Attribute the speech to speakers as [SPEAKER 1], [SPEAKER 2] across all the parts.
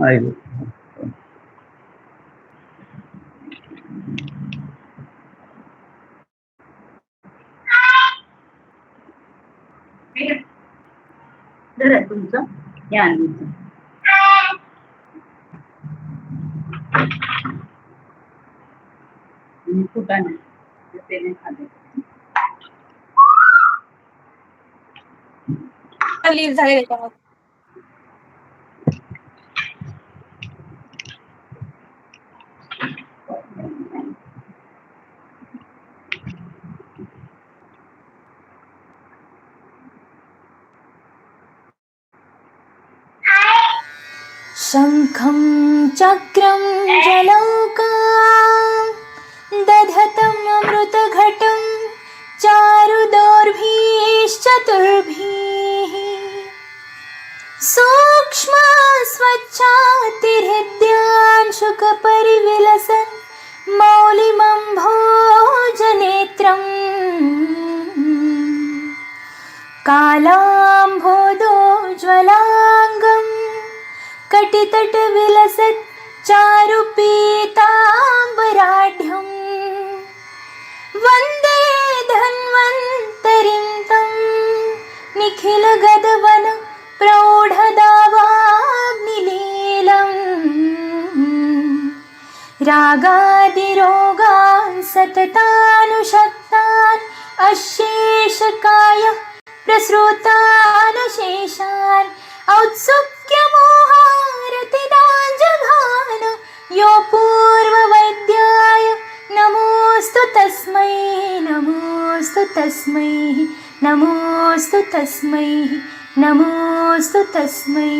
[SPEAKER 1] आहे.
[SPEAKER 2] जर तुमचं या आणलीचं फुटाने त्याने खाल्ले
[SPEAKER 3] लीव झाले त्याच्यावर.
[SPEAKER 4] शंखं चक्रं जलौकां दधतम् अमृतघटं चारुदोर्भिश्चतुर्भिः सूक्ष्मा स्वच्छातिहृद्याञ्शुकपरिविलसन् मौलिमम्भोजनेत्रम् कालाम्भोदोज्ज्वलाङ्गम् कटितटविलसत् चारुपीताम्बराढ्यम् वन्दे धन्वन्तरिं तं निखिलगदवन प्रौढदावाग्निलीलम् रागादिरोगान् सततानुशक्तान् अशेषकाय प्रसृतानशेषान् औत्सुक्यमोहारतिदाञ्जघान यो पूर्ववैद्याय नमोऽस्तु तस्मै नमोऽस्तु तस्मै नमोऽस्तु तस्मै नमोऽस्तु तस्मै.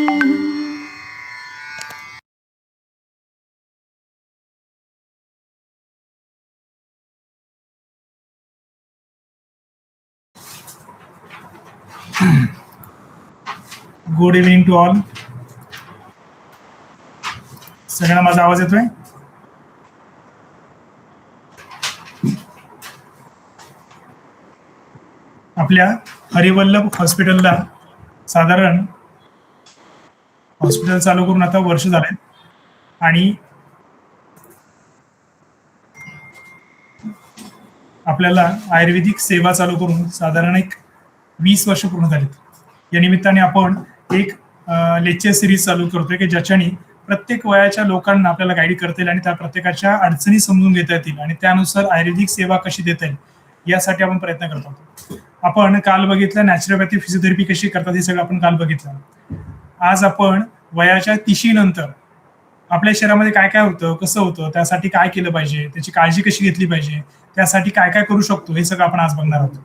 [SPEAKER 5] Good evening to all. सगळ्यांना माझा आवाज येतोय? आपल्या हरिवल्लभ हॉस्पिटलला साधारण हॉस्पिटल चालू करून आता वर्ष झाले आणि आपल्याला आयुर्वेदिक सेवा चालू करून साधारण एक 20 वर्ष पूर्ण झालीत. या निमित्ताने आपण एक लेक्चर सिरीज चालू करतोय की ज्याच्याने प्रत्येक वयाच्या लोकांना आपल्याला गाईड करता येईल आणि त्या प्रत्येकाच्या अडचणी समजून घेता येतील आणि त्यानुसार आयुर्वेदिक सेवा कशी देता येईल यासाठी आपण प्रयत्न करत आहोत. आपण काल बघितलं नॅचरोपॅथी फिजिओथेरपी कशी करतात हे सगळं आपण काल बघितलं. आज आपण वयाच्या 30 नंतर आपल्या शरीरामध्ये काय काय होतं, कसं होतं, त्यासाठी काय केलं पाहिजे, त्याची काळजी कशी घेतली पाहिजे, त्यासाठी काय काय करू शकतो हे सगळं आपण आज बघणार आहोत.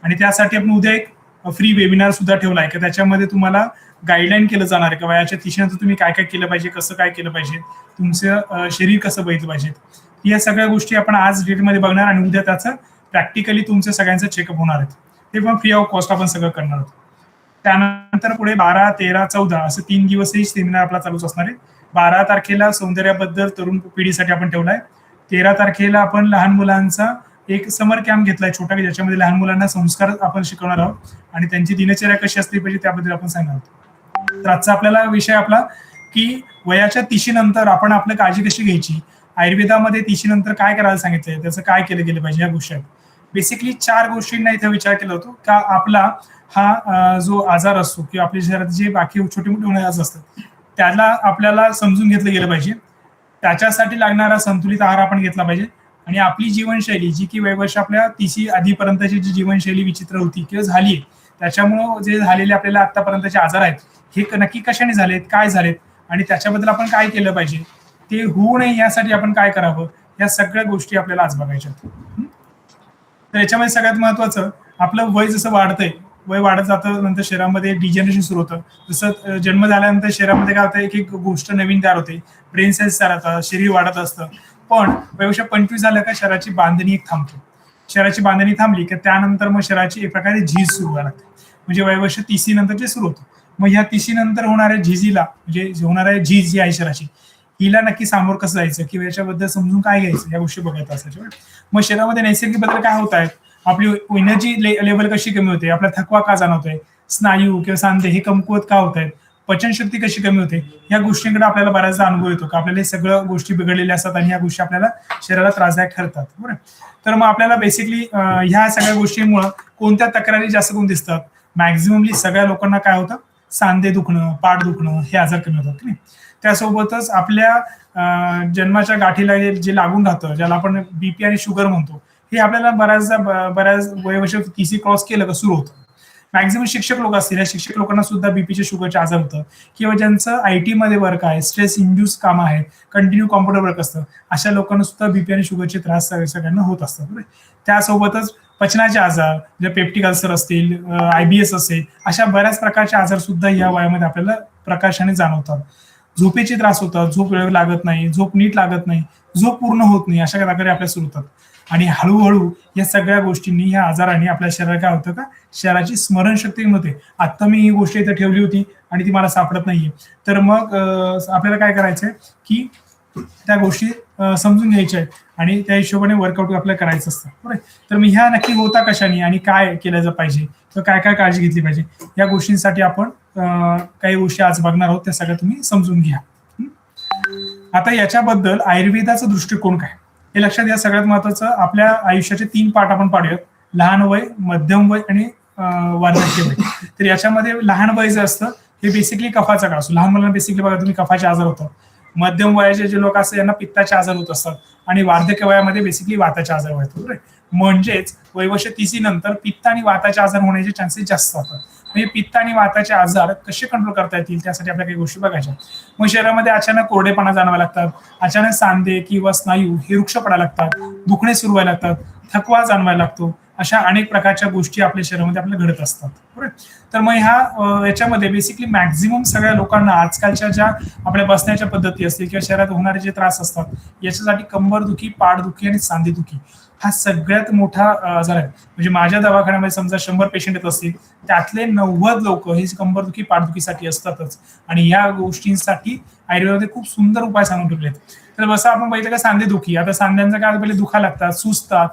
[SPEAKER 5] आणि त्यासाठी आपण उद्या एक फ्री वेबिनार सुद्धा ठेवला आहे की त्याच्यामध्ये तुम्हाला गाईडलाईन केलं जाणार आहे की वयाच्या 30 नंतर तुम्ही काय काय केलं पाहिजे, कसं काय केलं पाहिजे, तुमचं शरीर कसं बघितलं पाहिजे, या सगळ्या गोष्टी आपण आज डेटमध्ये बघणार आणि उद्या त्याचं प्रॅक्टिकली तुमच्या सगळ्यांचं चेकअप होणार आहे. ते पण फ्री ऑफ कॉस्ट आपण सगळं करणार आहोत. त्यानंतर पुढे 12, 13, 14 असं 3 दिवसही सेमिनार आपला चालूच असणार आहे. 12 तारखेला सौंदर्याबद्दल तरुण पिढीसाठी आपण ठेवलाय. 13 तारखेला आपण लहान मुलांचा एक समर कॅम्प घेतलाय छोटा की ज्याच्यामध्ये लहान मुलांना संस्कार आपण शिकवणार आहोत आणि त्यांची दिनचर्या कशी असली पाहिजे त्याबद्दल आपण सांगणार आहोत. तर आजचा आपल्याला विषय आपला की वयाच्या 30 नंतर आपण आपली काळजी कशी घ्यायची, आयुर्वेदामध्ये 30 नंतर काय करायला सांगितलंय, त्याचं काय केलं गेलं पाहिजे, या गोष्टी आहेत. बेसिकली 4 गोष्टींना इथे विचार केला होतो का आपला हा जो आजार असतो किंवा आपल्या शरीरात जे बाकी छोटे मोठे आजार असतात त्याला आपल्याला समजून घेतलं गेलं पाहिजे. त्याच्यासाठी लागणारा संतुलित आहार आपण घेतला पाहिजे आणि आपली जीवनशैली जी की वयवर्ष आपल्या 30 आधीपर्यंतची जी जीवनशैली विचित्र होती किंवा झाली आहे त्याच्यामुळं जे झालेले आपल्याला आतापर्यंतचे आजार आहेत हे नक्की कशाने झालेत, काय झालेत आणि त्याच्याबद्दल आपण काय केलं पाहिजे, ते होऊ नये यासाठी आपण काय करावं, या सगळ्या गोष्टी आपल्याला आज बघायच्या. तर याच्यामध्ये सगळ्यात महत्वाचं आपलं वय जसं वाढतंय, वय वाढत जातं नंतर शरीरामध्ये डिजनरेशन सुरू होतं. जसं जन्म झाल्यानंतर शरीरामध्ये काय होतं, एक एक गोष्ट नवीन तयार होते, ब्रेन सेल्स तयार होतात, शरीर वाढत असतं. पण वयवर्ष 25 झालं का शरीराची बांधणी एक थांबते. शरीराची बांधणी थांबली की त्यानंतर मग शरीराची एक प्रकारे झीज सुरू व्हायला लागते. म्हणजे वयवर्ष 30 नंतर जे सुरू होतं. मग ह्या 30 नंतर होणाऱ्या झीजीला म्हणजे होणाऱ्या झीज जी आहे शरीराची हिला नक्की सामोर कसं जायचं किंवा याच्याबद्दल समजून काय घ्यायचं या गोष्टी बघायचं असायच्या. मग शरीरामध्ये नैसर्गिक बदल काय होत आहेत, आपली एनर्जी लेवल कशी कमी होते, आपला थकवा का जाणवतोय, स्नायू किंवा सांधे हे कमकुवत का होत आहेत, पचनशक्ती कशी कमी होते, या गोष्टींकडे आपल्याला बऱ्याचदा अनुभव येतो का आपल्याला हे सगळं गोष्टी बिघडलेल्या असतात आणि ह्या गोष्टी आपल्याला शरीराला त्रासदायक ठरतात. बरोबर. तर मग आपल्याला बेसिकली ह्या सगळ्या गोष्टींमुळे कोणत्या तक्रारी जास्त करून दिसतात, मॅक्झिममली सगळ्या लोकांना काय होतं, सांधे दुखणं, पाठ दुखणं हे आजार कमी होतात की नाही. त्यासोबतच आपल्या जन्माच्या गाठीला जे लागून राहतं, ज्याला आपण बीपी आणि शुगर म्हणतो, हे आपल्याला बऱ्याच वयोवर्ष 30 क्रॉस केलं का सुरू होतं. मॅक्झिमम शिक्षक लोक असतील, या शिक्षक लोकांना सुद्धा बीपीचे शुगरचे आजार होतं, किंवा ज्यांचं IT मध्ये वर्क आहे, स्ट्रेस इंड्यूस कामं आहेत, कंटिन्यू कॉम्प्युटर वर्क असतं, अशा लोकांना सुद्धा बीपी आणि शुगरचे त्रास सगळ्यांना होत असतात. त्यासोबतच पचनाचे आजार, जे पेप्टिक अल्सर असतील, IBS असेल, अशा बऱ्याच प्रकारचे आजार सुद्धा या वयामध्ये आपल्याला प्रकाशाने जाणवतात. झोपेचे त्रास होतात, झोप वेळ लागत नाही, झोप नीट लागत नाही, झोप पूर्ण होत नाही, अशा प्रकारे आपल्या सुरू होतात. आणि हळूहळू या सगळ्या गोष्टींनी, या आजाराने आपल्या शरीराला काय होतं का, शरीराची स्मरणशक्ती होते. आता मी ही गोष्ट इथं ठेवली होती आणि ती मला सापडत नाहीये, तर मग आपल्याला काय करायचंय की त्या गोष्टी समजून घ्यायच्या आहेत आणि त्या हिशोबाने वर्कआउट आपल्याला करायचं असतं. बरोबर. तर मी ह्या नक्की होता कशाने आणि काय केलं पाहिजे किंवा काय काय काळजी घेतली पाहिजे, या गोष्टींसाठी आपण काही गोष्टी आज बघणार आहोत, त्या सगळ्या तुम्ही समजून घ्या. आता याच्याबद्दल आयुर्वेदाचा दृष्टिकोन काय हे लक्षात घ्या. सगळ्यात महत्वाचं, आपल्या आयुष्याचे 3 पार्ट आपण पाडूयात, लहान वय, मध्यम वय आणि वार्धक्य वय. तर याच्यामध्ये लहान वय जे असतं हे बेसिकली कफाचा काळ असतो. लहान मुलांना बेसिकली बघा तुम्ही कफाचे आजार होतात. मध्यम वयाचे जे लोक असतात यांना पित्ताचे आजार होत असतात आणि वार्धक्य वयामध्ये बेसिकली वाताचे आजार होतात. बरोबर. म्हणजेच वयवर्ष 30 नंतर पित्त आणि वाताचे आजार होण्याचे चान्सेस जास्त असतात. म्हणजे पित्त आणि वाताचे आजार कसे कंट्रोल करता येतील त्यासाठी आपल्या काही गोष्टी बघायच्या. मग शरीरामध्ये अचानक कोरडेपणा जाणवायला लागतात, अचानक सांधे किंवा स्नायू हे वृक्ष पडायला लागतात, दुखणे सुरू व्हायला लागतात, थकवा जाणवायला लागतो, अशा अनेक प्रकारच्या गोष्टी आपल्या शरीरामध्ये आपल्याला घडत असतात. बरोबर. तर मग याच्यामध्ये बेसिकली मॅक्झिमम सगळ्या लोकांना आजकालच्या ज्या आपल्या बसण्याच्या पद्धती असतील किंवा शरीरात होणारे जे त्रास असतात, याच्यासाठी कंबरदुखी, पाठदुखी आणि सांधेदुखी हा सगळ्यात मोठा आजार आहे. म्हणजे माझ्या दवाखान्यामध्ये समजा 100 पेशंट येत असतील, त्यातले 90 लोक हे कंबरदुखी, पाठदुखीसाठी असतातच. आणि या गोष्टींसाठी आयुर्वेदामध्ये खूप सुंदर उपाय सांगून ठेवलेत. तर बसा आपण बघितलं का सांधेदुखी, आता सांध्यांचा काय पहिले दुखा लागतात, सुजतात,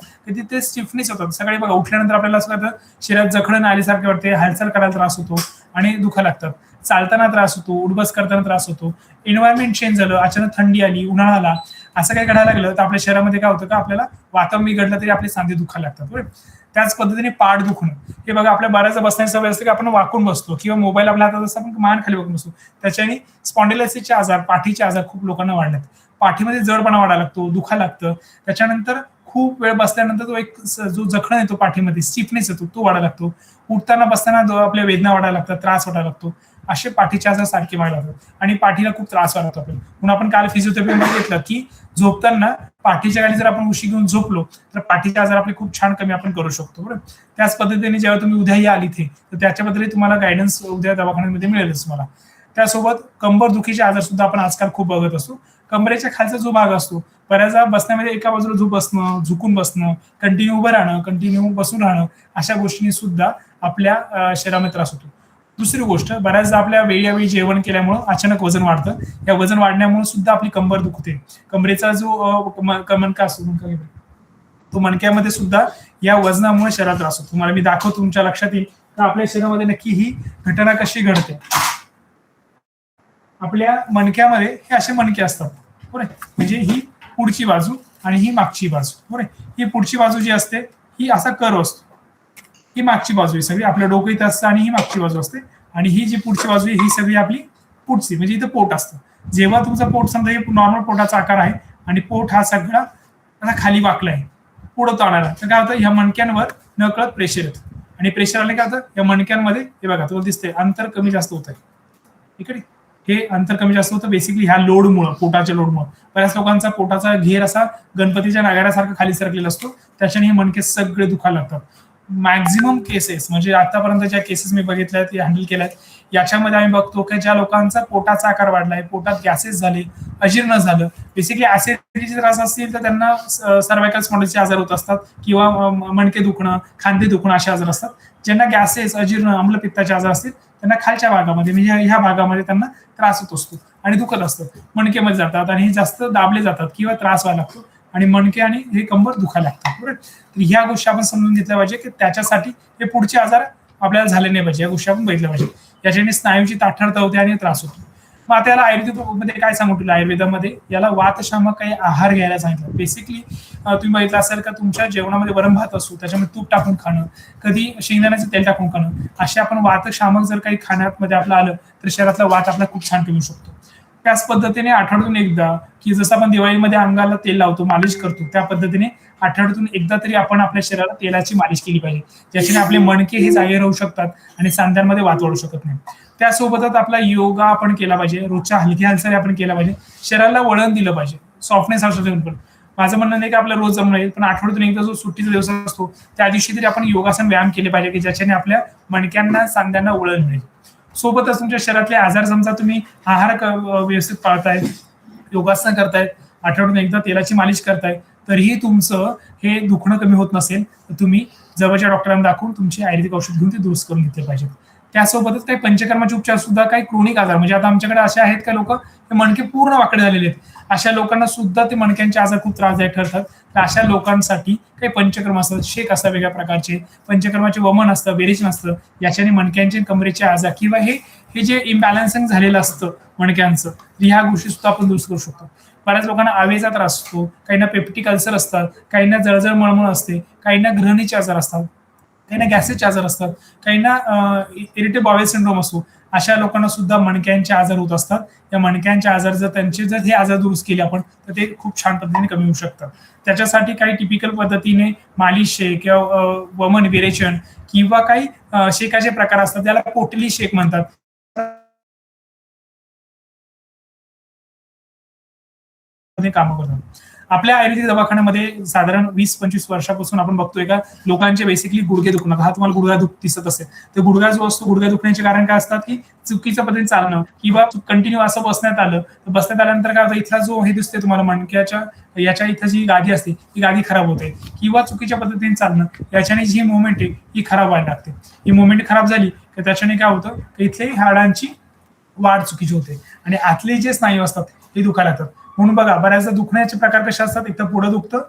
[SPEAKER 5] ते स्टिफनेस होतात. सकाळी बघा उठल्यानंतर आपल्याला असं वाटतं शरीरात जखडण आल्यासारखे वाटते, हालचाल करायला त्रास होतो आणि दुखा लागतात. चालताना त्रास होतो, उठबस करताना त्रास होतो. एन्व्हायरमेंट चेंज झालं, अचानक थंडी आली, उन्हाळा आला, असं काही घडायला लागलं तर आपल्या शरीरामध्ये काय होतं का, आपल्याला वातावरण बिघडलं तरी आपले सांधे दुखायला लागतात. बरोबर. त्याच पद्धतीने पाठ दुखणं, हे बघा आपल्या बऱ्याचदा बसण्याची सवय असते की आपण वाकून बसतो किंवा मोबाईल आपल्या हातात असतो, आपण मान खाली वाकून बसतो. त्याच्याने स्पॉन्डिलायसिसचे आजार, पाठीचे आजार खूप लोकांना वाढलेत. पाठीमध्ये जडपणा वाढायला लागतो, दुखा लागतं. त्याच्यानंतर खूप वेळ बसल्यानंतर तो एक जो जखण येतो पाठीमध्ये, स्टिफनेस येतो, तो वाढायला लागतो. उठताना बसताना आपल्या वेदना वाढायला लागतात, त्रास वाटायला लागतो. असे पाठीचे आजार सारखे व्हायला लागतात आणि पाठीला खूप त्रास व्हायला लागतो आपल्याला. म्हणून आपण काल फिजिओथेरपी बघितलं की झोपताना पाठीच्या खाली जर आपण उशी घेऊन झोपलो तर पाठीचे आजार आपले खूप छान कमी आपण करू शकतो. बरोबर. त्याच पद्धतीने जेव्हा तुम्ही उद्याही आली इथे तर त्याच्याबद्दल तुम्हाला गायडन्स उद्या दवाखान्यामध्ये मिळेलच तुम्हाला. त्यासोबत कंबर दुखीचे आजार सुद्धा आपण आजकाल खूप बघत असतो. कमरेच्या खालचा जो भाग असतो, बऱ्याचदा बसण्यामध्ये एका बाजूला झुकून बसणं, कंटिन्यू उभं राहणं, कंटिन्यू बसून राहणं, अशा गोष्टींनी सुद्धा आपल्या शरीरामध्ये त्रास होतो. दुसरी गोष्ट, बऱ्याचदा आपल्या वेळोवेळी जेवण केल्यामुळे अचानक वजन वाढतं. या वजन वाढण्यामुळे सुद्धा आपली कंबर दुखते. कमरेचा जो मणका असतो, तो मणक्यामध्ये सुद्धा या वजनामुळे शरीरात त्रास होतो. तुम्हाला मी दाखवतो, तुमच्या लक्षात येईल तर आपल्या शरीरामध्ये नक्की ही घटना कशी घडते. आपल्या मणक्यामध्ये हे असे मणके असतात. बरोबर. म्हणजे ही पुढची बाजू आणि ही मागची बाजू. बरोबर. ही पुढची बाजू जी असते ही असा कर्व असतो, ही मागची बाजू आहे सगळी, आपलं डोकं इथं असतं आणि ही मागची बाजू असते. आणि ही जी पुढची बाजू आहे ही सगळी आपली पुढची, म्हणजे इथं पोट असतं. जेव्हा तुमचं पोट समजा हे नॉर्मल पोटाचा आकार आहे आणि पोट हा सगळा असा खाली वाकला आहे पुढं ताणायला, तर काय होतं, ह्या मणक्यांवर नकळत प्रेशर येतं आणि प्रेशर आले काय होतं, या मणक्यांमध्ये हे बघा तुम्हाला दिसतंय अंतर कमी जास्त होत आहे. इकडे हे अंतर कमी जास्त होतं बेसिकली ह्या लोडमुळं, पोटाच्या लोडमुळं. बऱ्याच लोकांचा पोटाचा घेर असा गणपतीच्या नागाऱ्यासारखा खाली सरकलेला असतो, त्याच्याने हे मणके सगळे दुखायला लागतात. मॅक्झिमम केसेस म्हणजे आतापर्यंत ज्या केसेस मी बघितल्या आहेत, हँडल केल्यात, याच्यामध्ये आम्ही बघतो की ज्या लोकांचा पोटाचा आकार वाढलाय, पोटात गॅसेस झाले, अजीर्ण झालं, बेसिकली ऍसिडिटीचे त्रास असतील तर त्यांना सर्वायकल स्पॉन्डिलायसिसचे आजार होत असतात किंवा मणके दुखणं, खांदे दुखणं असे आजार असतात. ज्यांना गॅसेस, अजीर्ण, आम्लपित्ताचे आजार असतील त्यांना खालच्या भागामध्ये म्हणजे ह्या भागामध्ये त्यांना त्रास होत असतो आणि दुखत असतं. मणकेमध्ये जातात आणि हे जास्त दाबले जातात किंवा त्रास व्हायला लागतो आणि मणके आणि हे कंबर दुखायला लागतात. बरोबर. तर ह्या गोष्टी आपण समजून घेतल्या पाहिजे की त्याच्यासाठी हे पुढचे आजार आपल्याला झाले नाही पाहिजे, या गोष्टी आपण बघितल्या पाहिजे. याच्याने स्नायूची ताठरता होते आणि त्रास होतो. मग आता याला आयुर्वेदामध्ये काय सांगू तुला, आयुर्वेदामध्ये याला वातशामक काही आहार घ्यायला सांगितलं. बेसिकली तुम्ही बघितलं असेल का तुमच्या जेवणामध्ये वरण भात असतो त्याच्यामध्ये तूप टाकून खाणं, कधी शेंगदाण्याचं तेल टाकून खाणं, असे आपण वातशामक जर काही खाण्यामध्ये आपलं आलं तर शरीरातला वात आपला खूप छान कमी शकतो. त्याच पद्धतीने आठवड्यातून एकदा, की जसं आपण दिवाळीमध्ये अंगाला तेल लावतो, मालिश करतो, त्या पद्धतीने आठवड्यातून एकदा तरी आपण आपल्या शरीराला तेलाची मालिश केली पाहिजे, ज्याच्याने आपले मणके हे जागे राहू शकतात आणि सांध्यांमध्ये वात वाढू शकत नाही. त्यासोबतच आपला योगा आपण केला पाहिजे, रोजच्या हलक्या हालचाली आपण केला पाहिजे, शरीराला वळण दिलं पाहिजे, सॉफ्टनेस असतो. पण माझं म्हणणं नाही की आपला रोज जमणार आहे, पण आठवड्यातून एकदा जो सुट्टीचा दिवस असतो त्या दिवशी तरी आपण योगासन व्यायाम केले पाहिजे, की ज्याच्याने आपल्या मणक्यांना सांध्यांना वळण मिळेल. सोबतच तुमच्या शरीरातले आजार, समजा तुम्ही आहार व्यवस्थित पाळताय, योगासन करतायत, आठवड्यातून एकदा तेलाची मालिश करताय, तरीही तुमचं हे दुखणं कमी होत नसेल तर तुम्ही जवळच्या डॉक्टरांना दाखवून तुमची आयुर्वेदिक औषध घेऊन ते दुरुस्त करून घेतले पाहिजेत. त्यासोबतच काही पंचकर्माचे उपचार सुद्धा, काही क्रोनिक आजार, म्हणजे आता आमच्याकडे असे आहेत का लोक मणके पूर्ण वाकडे झालेले आहेत, अशा लोकांना सुद्धा ते मणक्यांचे आजार खूप त्रासदायक ठरतात. तर अशा लोकांसाठी काही पंचकर्म असतात, शेक असतात वेगळ्या प्रकारचे, पंचकर्माचे वमन असतं, वेरेशन असतं, याच्याने मणक्यांचे कमरेचे आजार किंवा हे जे इम्बॅलन्सिंग झालेलं असतं मणक्यांचं, ह्या गोष्टी सुद्धा आपण दुरुस्त करू शकतो. बऱ्याच लोकांना आवेचा त्रास असतो, काहींना पेप्टिक अल्सर असतात, काहींना जळजळ मळमळ असते, काहींना ग्रहणीचे आजार असतात, काहींना गॅसेसचे आजार असतात, काहींना इरिटेबल बावेल सिंड्रोम असतो. अशा लोकांना सुद्धा मणक्यांचे आजार होत असतात. या मणक्यांचे आजार जर हे आजार दुरुस्त केले आपण तर ते खूप छान पद्धतीने कमी होऊ शकतात. त्याच्यासाठी काही टिपिकल पद्धतीने मालिश शेक किंवा वमन विरेचन किंवा काही शेकाचे प्रकार असतात, त्याला पोटली शेक म्हणतात. कामं करतात. आपल्या आयुर्वेदिक दवाखान्यामध्ये साधारण 20-25 वर्षापासून आपण बघतोय का लोकांचे बेसिकली गुडघे दुखणं, हा तुम्हाला गुडघा दिसत असेल तर गुडघा जो असतो, गुडघा दुखण्याचे कारण काय असतात की चुकीच्या पद्धतीने चालणं किंवा कंटिन्यू असं बसण्यात आलं, तर बसण्यात आल्यानंतर काय होतं, इथला जो हे दिसते तुम्हाला मणक्याच्या याच्या इथं जी गादी असते ती गादी खराब होते, किंवा चुकीच्या पद्धतीने चालणं याच्याने जी मुवमेंट आहे ही खराब व्हायला लागते. ही मुवमेंट खराब झाली तर त्याच्याने काय होतं, इथले हाडांची वाढ चुकीची होते आणि आतले जे स्नायू असतात ते दुखायला लागतात. म्हणून बघा बऱ्याचदा दुखण्याचे प्रकार कसे असतात, एक तर पुढं दुखतं,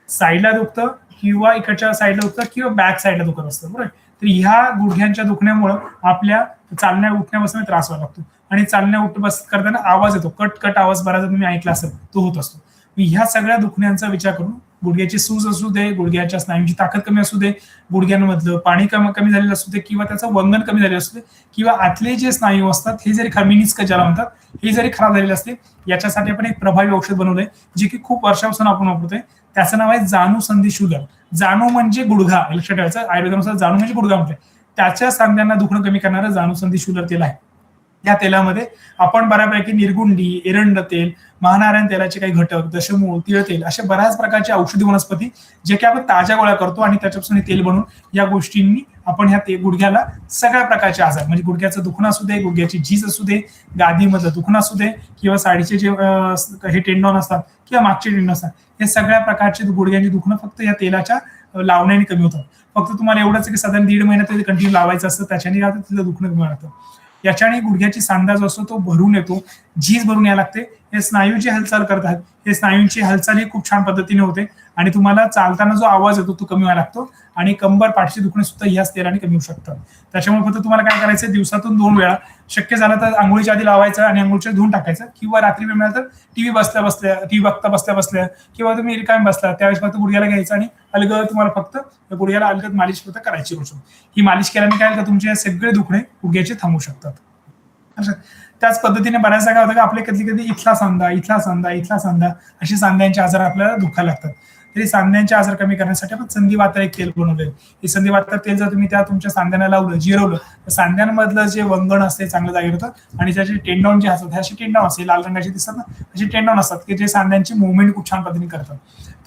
[SPEAKER 5] साईडला दुखतं, किंवा इकडच्या साईडला दुखतं, किंवा बॅक साईडला दुखत असतं, बरोबर. तर ह्या गुडघ्यांच्या दुखण्यामुळं आपल्या चालण्या उठण्यापासून त्रास व्हायला लागतो आणि चालण्या उठ बस करताना आवाज येतो, कट आवाज बऱ्याचदा तुम्ही ऐकला असेल, तो होत असतो. ह्या सगळ्या दुखण्यांचा विचार करून गुडघ्याची सूज असू दे, गुडघ्याच्या स्नायूंची ताकद कमी असू दे, गुडघ्यांमधलं पाणी कमी झालेलं असू दे, किंवा त्याचं वंगण कमी झालेलं असू दे, किंवा आतले जे स्नायू असतात हे जरी खर्मिनिस्क ज्याला म्हणतात, हे जरी खराब झालेले असते, याच्यासाठी आपण एक प्रभावी औषध बनवलंय जे की खूप वर्षापासून आपण वापरतोय. त्याचं नाव आहे जाणू संधी शूलर. जाणू म्हणजे गुडघा, लक्षात ठेवायचं, आयुर्वेदानुसार जाणू म्हणजे गुडघा म्हटलंय. त्याच्या सांध्यांना दुखणं कमी करणारं जाणू संधी शूलर तेल आहे. या तेलामध्ये आपण बऱ्यापैकी निर्गुंडी, एरंड तेल, महानारायण तेलाचे काही घटक, दशमूळ, तिळ तेल, अशा बऱ्याच प्रकारचे औषधी वनस्पती जे की आपण ताज्या गोळ्या करतो आणि त्याच्यापासून तेल बनवून या गोष्टींनी आपण ह्या गुडघ्याला सगळ्या प्रकारचे आजार, म्हणजे गुडघ्याचं दुखणं असू दे, गुडघ्याची झीज असू दे, गादीमधलं दुखणं असू दे, किंवा साडीचे जे हे टेंडॉन असतात किंवा मागचे टेंडॉन असतात, हे सगळ्या प्रकारचे गुडघ्यांची दुखणं फक्त या तेलाच्या लावण्याने कमी होतात. फक्त तुम्हाला एवढंच की साधारण 1.5 महिन्यात ते कंटिन्यू लावायचं असतं, त्याच्याने तिथलं दुखणं कमी राहतं. याच्याने गुडघ्याची सांधा जो असतो तो भरून येतो, झीज भरून यायला लागते. हे स्नायूची हालचाल करतात, हे स्नायूंची हालचाल ही खूप छान पद्धतीने होते आणि तुम्हाला चालताना जो आवाज येतो तो कमी व्हायला लागतो आणि कंबर पाठची दुखणे सुद्धा ह्याच तेलाने कमी होऊ शकतात. त्याच्यामुळे फक्त तुम्हाला काय करायचं, दिवसातून 2 वेळा, शक्य झालं तर आंघोळीच्या आधी लावायचं आणि आंघोळीच्या धुवून टाकायचं, किंवा रात्री वेळ मिळाला तर टीव्ही बसल्या बसल्या किंवा तुम्ही रिकामी बसला त्यावेळेस फक्त गुडघ्याला घ्यायचं आणि अलगद तुम्हाला फक्त गुडघ्याला अलगद मालिश फक्त करायची रोज. ही मालिश केल्याने काय का तुमचे सगळे दुखणे गुडघ्याचे थांबू शकतात. त्याच पद्धतीने बऱ्याचदा काय होतं की आपले कधी इथला सांधा असे सांध्यांचे आजार आपल्याला दुखायला लागतात. तरी सांध्यांचे आजार कमी करण्यासाठी आपण संधिवातर एक तेल बनवलंय. हे संधिवातर तेल जर तुम्ही त्या तुमच्या सांध्यांना लावलं, जिरवलं, तर सांध्यांमधलं जे वंगण असते चांगलं जागेवर होतं आणि त्याचे टेंडॉन जे असतात, असे टेंडॉन असते लाल रंगाचे दिसतात ना, असे टेंडॉन असतात की जे सांध्यांची मुवमेंट खूप छान पद्धतीने करतात.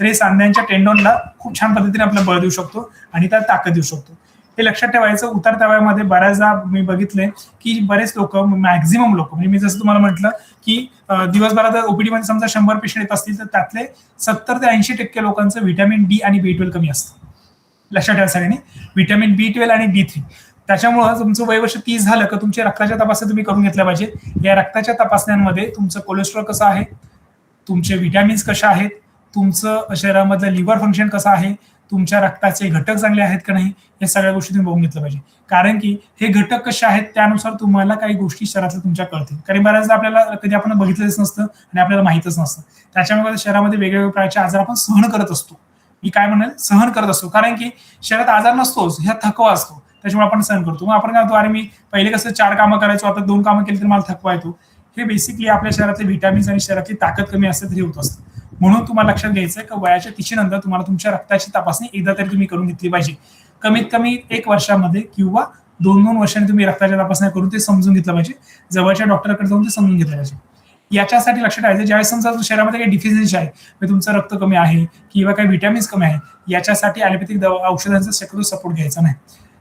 [SPEAKER 5] तर हे सांध्यांच्या टेंडॉनला खूप छान पद्धतीने आपल्याला बळ देऊ शकतो आणि त्यात ताकद देऊ शकतो. हे लक्षात ठेवायचं. उतरत्या वयामध्ये बऱ्याचदा मी बघितलंय की बरेच लोक, मॅक्झिमम लोक, म्हणजे मी जसं तुम्हाला म्हटलं की दिवसभरात ओपीडी मध्ये समजा 100 पेशंट येत असतील तर त्यातले 70 ते 80% लोकांचं व्हिटॅमिन डी आणि B12 कमी असतं. लक्षात ठेवा सगळ्यांनी, व्हिटॅमिन B12 आणि D3. त्याच्यामुळं तुमचं वय वर्ष 30 झालं का तुमच्या रक्ताच्या तपासण्या तुम्ही करून घेतल्या पाहिजे. या रक्ताच्या तपासण्यांमध्ये तुमचं कोलेस्ट्रॉल कसं आहे, तुमचे व्हिटॅमिन्स कशा आहेत, तुमचं शरीरामधलं लिव्हर फंक्शन कसं आहे, तुमच्या रक्ताचे घटक चांगले आहेत का नाही, या सगळ्या गोष्टी तुम्ही बघून घेतलं पाहिजे. कारण की हे घटक कसे आहेत त्यानुसार तुम्हाला काही गोष्टी शरीरातल्या तुमच्या कळतील. कारण बऱ्याचदा आपल्याला कधी आपण बघितलंच नसतं आणि आपल्याला माहितच नसतं. त्याच्यामुळे शरीरामध्ये वेगवेगळ्या प्रकारचे आजार आपण सहन करत असतो. मी काय म्हणेल, सहन करत असतो. कारण की शरीरात आजार नसतोच, ह्या थकवा असतो, त्याच्यामुळे आपण सहन करतो. मग आपण काय होतो, अरे मी पहिले कसं 4 कामं करायचो, आता 2 कामं केली तर मला थकवा येतो. हे बेसिकली आपल्या शरीरातले व्हिटॅमिन्स आणि शरीरातली ताकद कमी असते तरी होत असतं. म्हणून तुम्हाला लक्षात घ्यायचं आहे की वयाच्या 30 नंतर तुम्हाला तुमच्या रक्ताची तपासणी एकदा तरी तुम्ही करून घेतली पाहिजे. कमीत कमी 1 वर्षामध्ये किंवा 2-2 वर्षांनी तुम्ही रक्ताच्या तपासण्या करून ते समजून घेतलं पाहिजे. जवळच्या डॉक्टरकडे जाऊन ते समजून घेतलं पाहिजे. याच्यासाठी लक्षात ठेवायचं, ज्यावेळेस समजा शरीरामध्ये काही डिफिशियन्सी आहे, म्हणजे तुमचं रक्त कमी आहे किंवा काही व्हिटॅमिन्स कमी आहे, याच्यासाठी ॲलोपॅथिक औषधांचा शक्यतो सपोर्ट घ्यायचा नाही,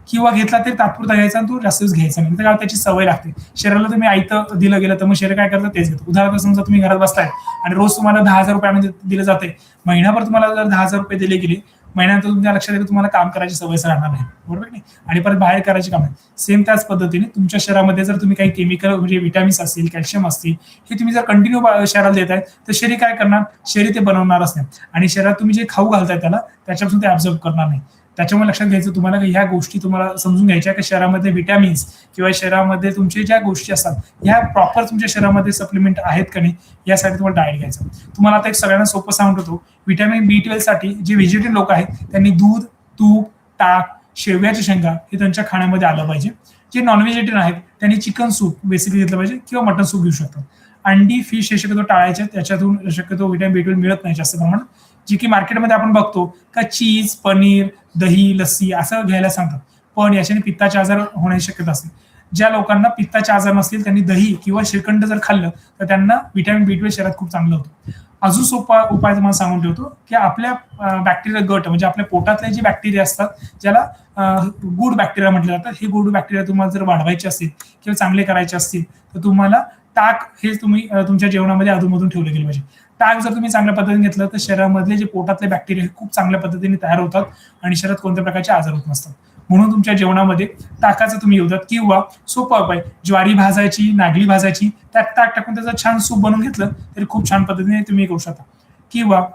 [SPEAKER 5] किंवा घेतला तरी तात्पुरता घ्यायचा आणि तो जास्त दिवस घ्यायचा नाही. तर त्याची सवय लागते. शरीराला तुम्ही आयतं दिलं गेलं तर मग शरीर काय करतं तेच घेतं. उदाहरणार्थ समजा तुम्ही घरात बसताय आणि रोज तुम्हाला 10,000 रुपये दिले जाते, महिनाभर तुम्हाला जर 10,000 रुपये दिले गेले, महिन्यानंतर तुमच्या लक्षात येईल तुम्हाला काम करायची सवयच राहणार नाही, बरोबर नाही, आणि परत बाहेर करायची काम आहे. सेम त्याच पद्धतीने तुमच्या शरीरामध्ये जर तुम्ही काही केमिकल म्हणजे व्हिटॅमिन्स असतील, कॅल्शियम असतील, हे तुम्ही जर कंटिन्यू शरीराला देताय तर शरीर काय करणार, शरीर ते बनवणारच नाही आणि शरीरात तुम्ही जे खाऊ घालताय त्याला त्याच्यापासून ते ऑब्झर्व करणार नाही. त्याच्यामुळे लक्षात घ्यायचं तुम्हाला की ह्या गोष्टी तुम्हाला समजून घ्यायच्या की शरीरामध्ये व्हिटॅमिन्स किंवा शरीरामध्ये तुमचे ज्या गोष्टी असतात ह्या प्रॉपर तुमच्या शरीरामध्ये सप्लिमेंट आहेत का नाही, यासाठी तुम्हाला डाएट घ्यायचं. तुम्हाला आता एक सगळ्यांना सोपं सांगतो, व्हिटॅमिन B12 साठी जे व्हेजिटेरियन लोक आहेत त्यांनी दूध, तूप, ताक, शेवयाची शेंगा हे त्यांच्या खाण्यामध्ये आलं पाहिजे. जे नॉन व्हेजिटेरियन आहेत त्यांनी चिकन सूप बेसिकली घेतलं पाहिजे किंवा मटन सूप घेऊ शकतात. अंडी, फिश हे शक्यतो टाळायचे, त्याच्यातून शक्यतो व्हिटॅमिन B12 मिळत नाही जास्त प्रमाणात. जी की मार्केटमध्ये आपण बघतो का चीज, पनीर, दही, लस्सी असं घ्यायला सांगतात, पण याच्याने पित्ताचे आजार होण्याची शक्यता असते. ज्या लोकांना पित्ताचे आजार नसतील त्यांनी दही किंवा श्रीखंड जर खाल्लं तर त्यांना व्हिटॅमिन B12 शरीरात खूप चांगलं होतं. अजून सोपा उपाय तुम्हाला सांगून ठेवतो की आपल्या बॅक्टेरिया गट म्हणजे आपल्या पोटातले जे बॅक्टेरिया असतात, ज्याला गुड बॅक्टेरिया म्हटलं जातं, हे गुड बॅक्टेरिया तुम्हाला जर वाढवायचे असतील किंवा चांगले करायचे असतील तर तुम्हाला ताक हे तुम्ही तुमच्या जेवणामध्ये अधूनमधून ठेवलं गेलं पाहिजे. ताक जर तुम्ही चांगल्या पद्धतीने घेतलं तर शरीरामधले जे पोटातले बॅक्टेरिया खूप चांगल्या पद्धतीने तयार होतात आणि शरीरात कोणत्या प्रकारचे आजार होत नसतात. म्हणून तुमच्या जेवणामध्ये ताकाचं तुम्ही येऊ द्या, किंवा सोपा उपाय ज्वारी भाजायची, नागली भाजायची, त्यात ताक टाकून त्याचं छान सूप बनवून घेतलं तरी खूप छान पद्धतीने तुम्ही करू शकता. किंवा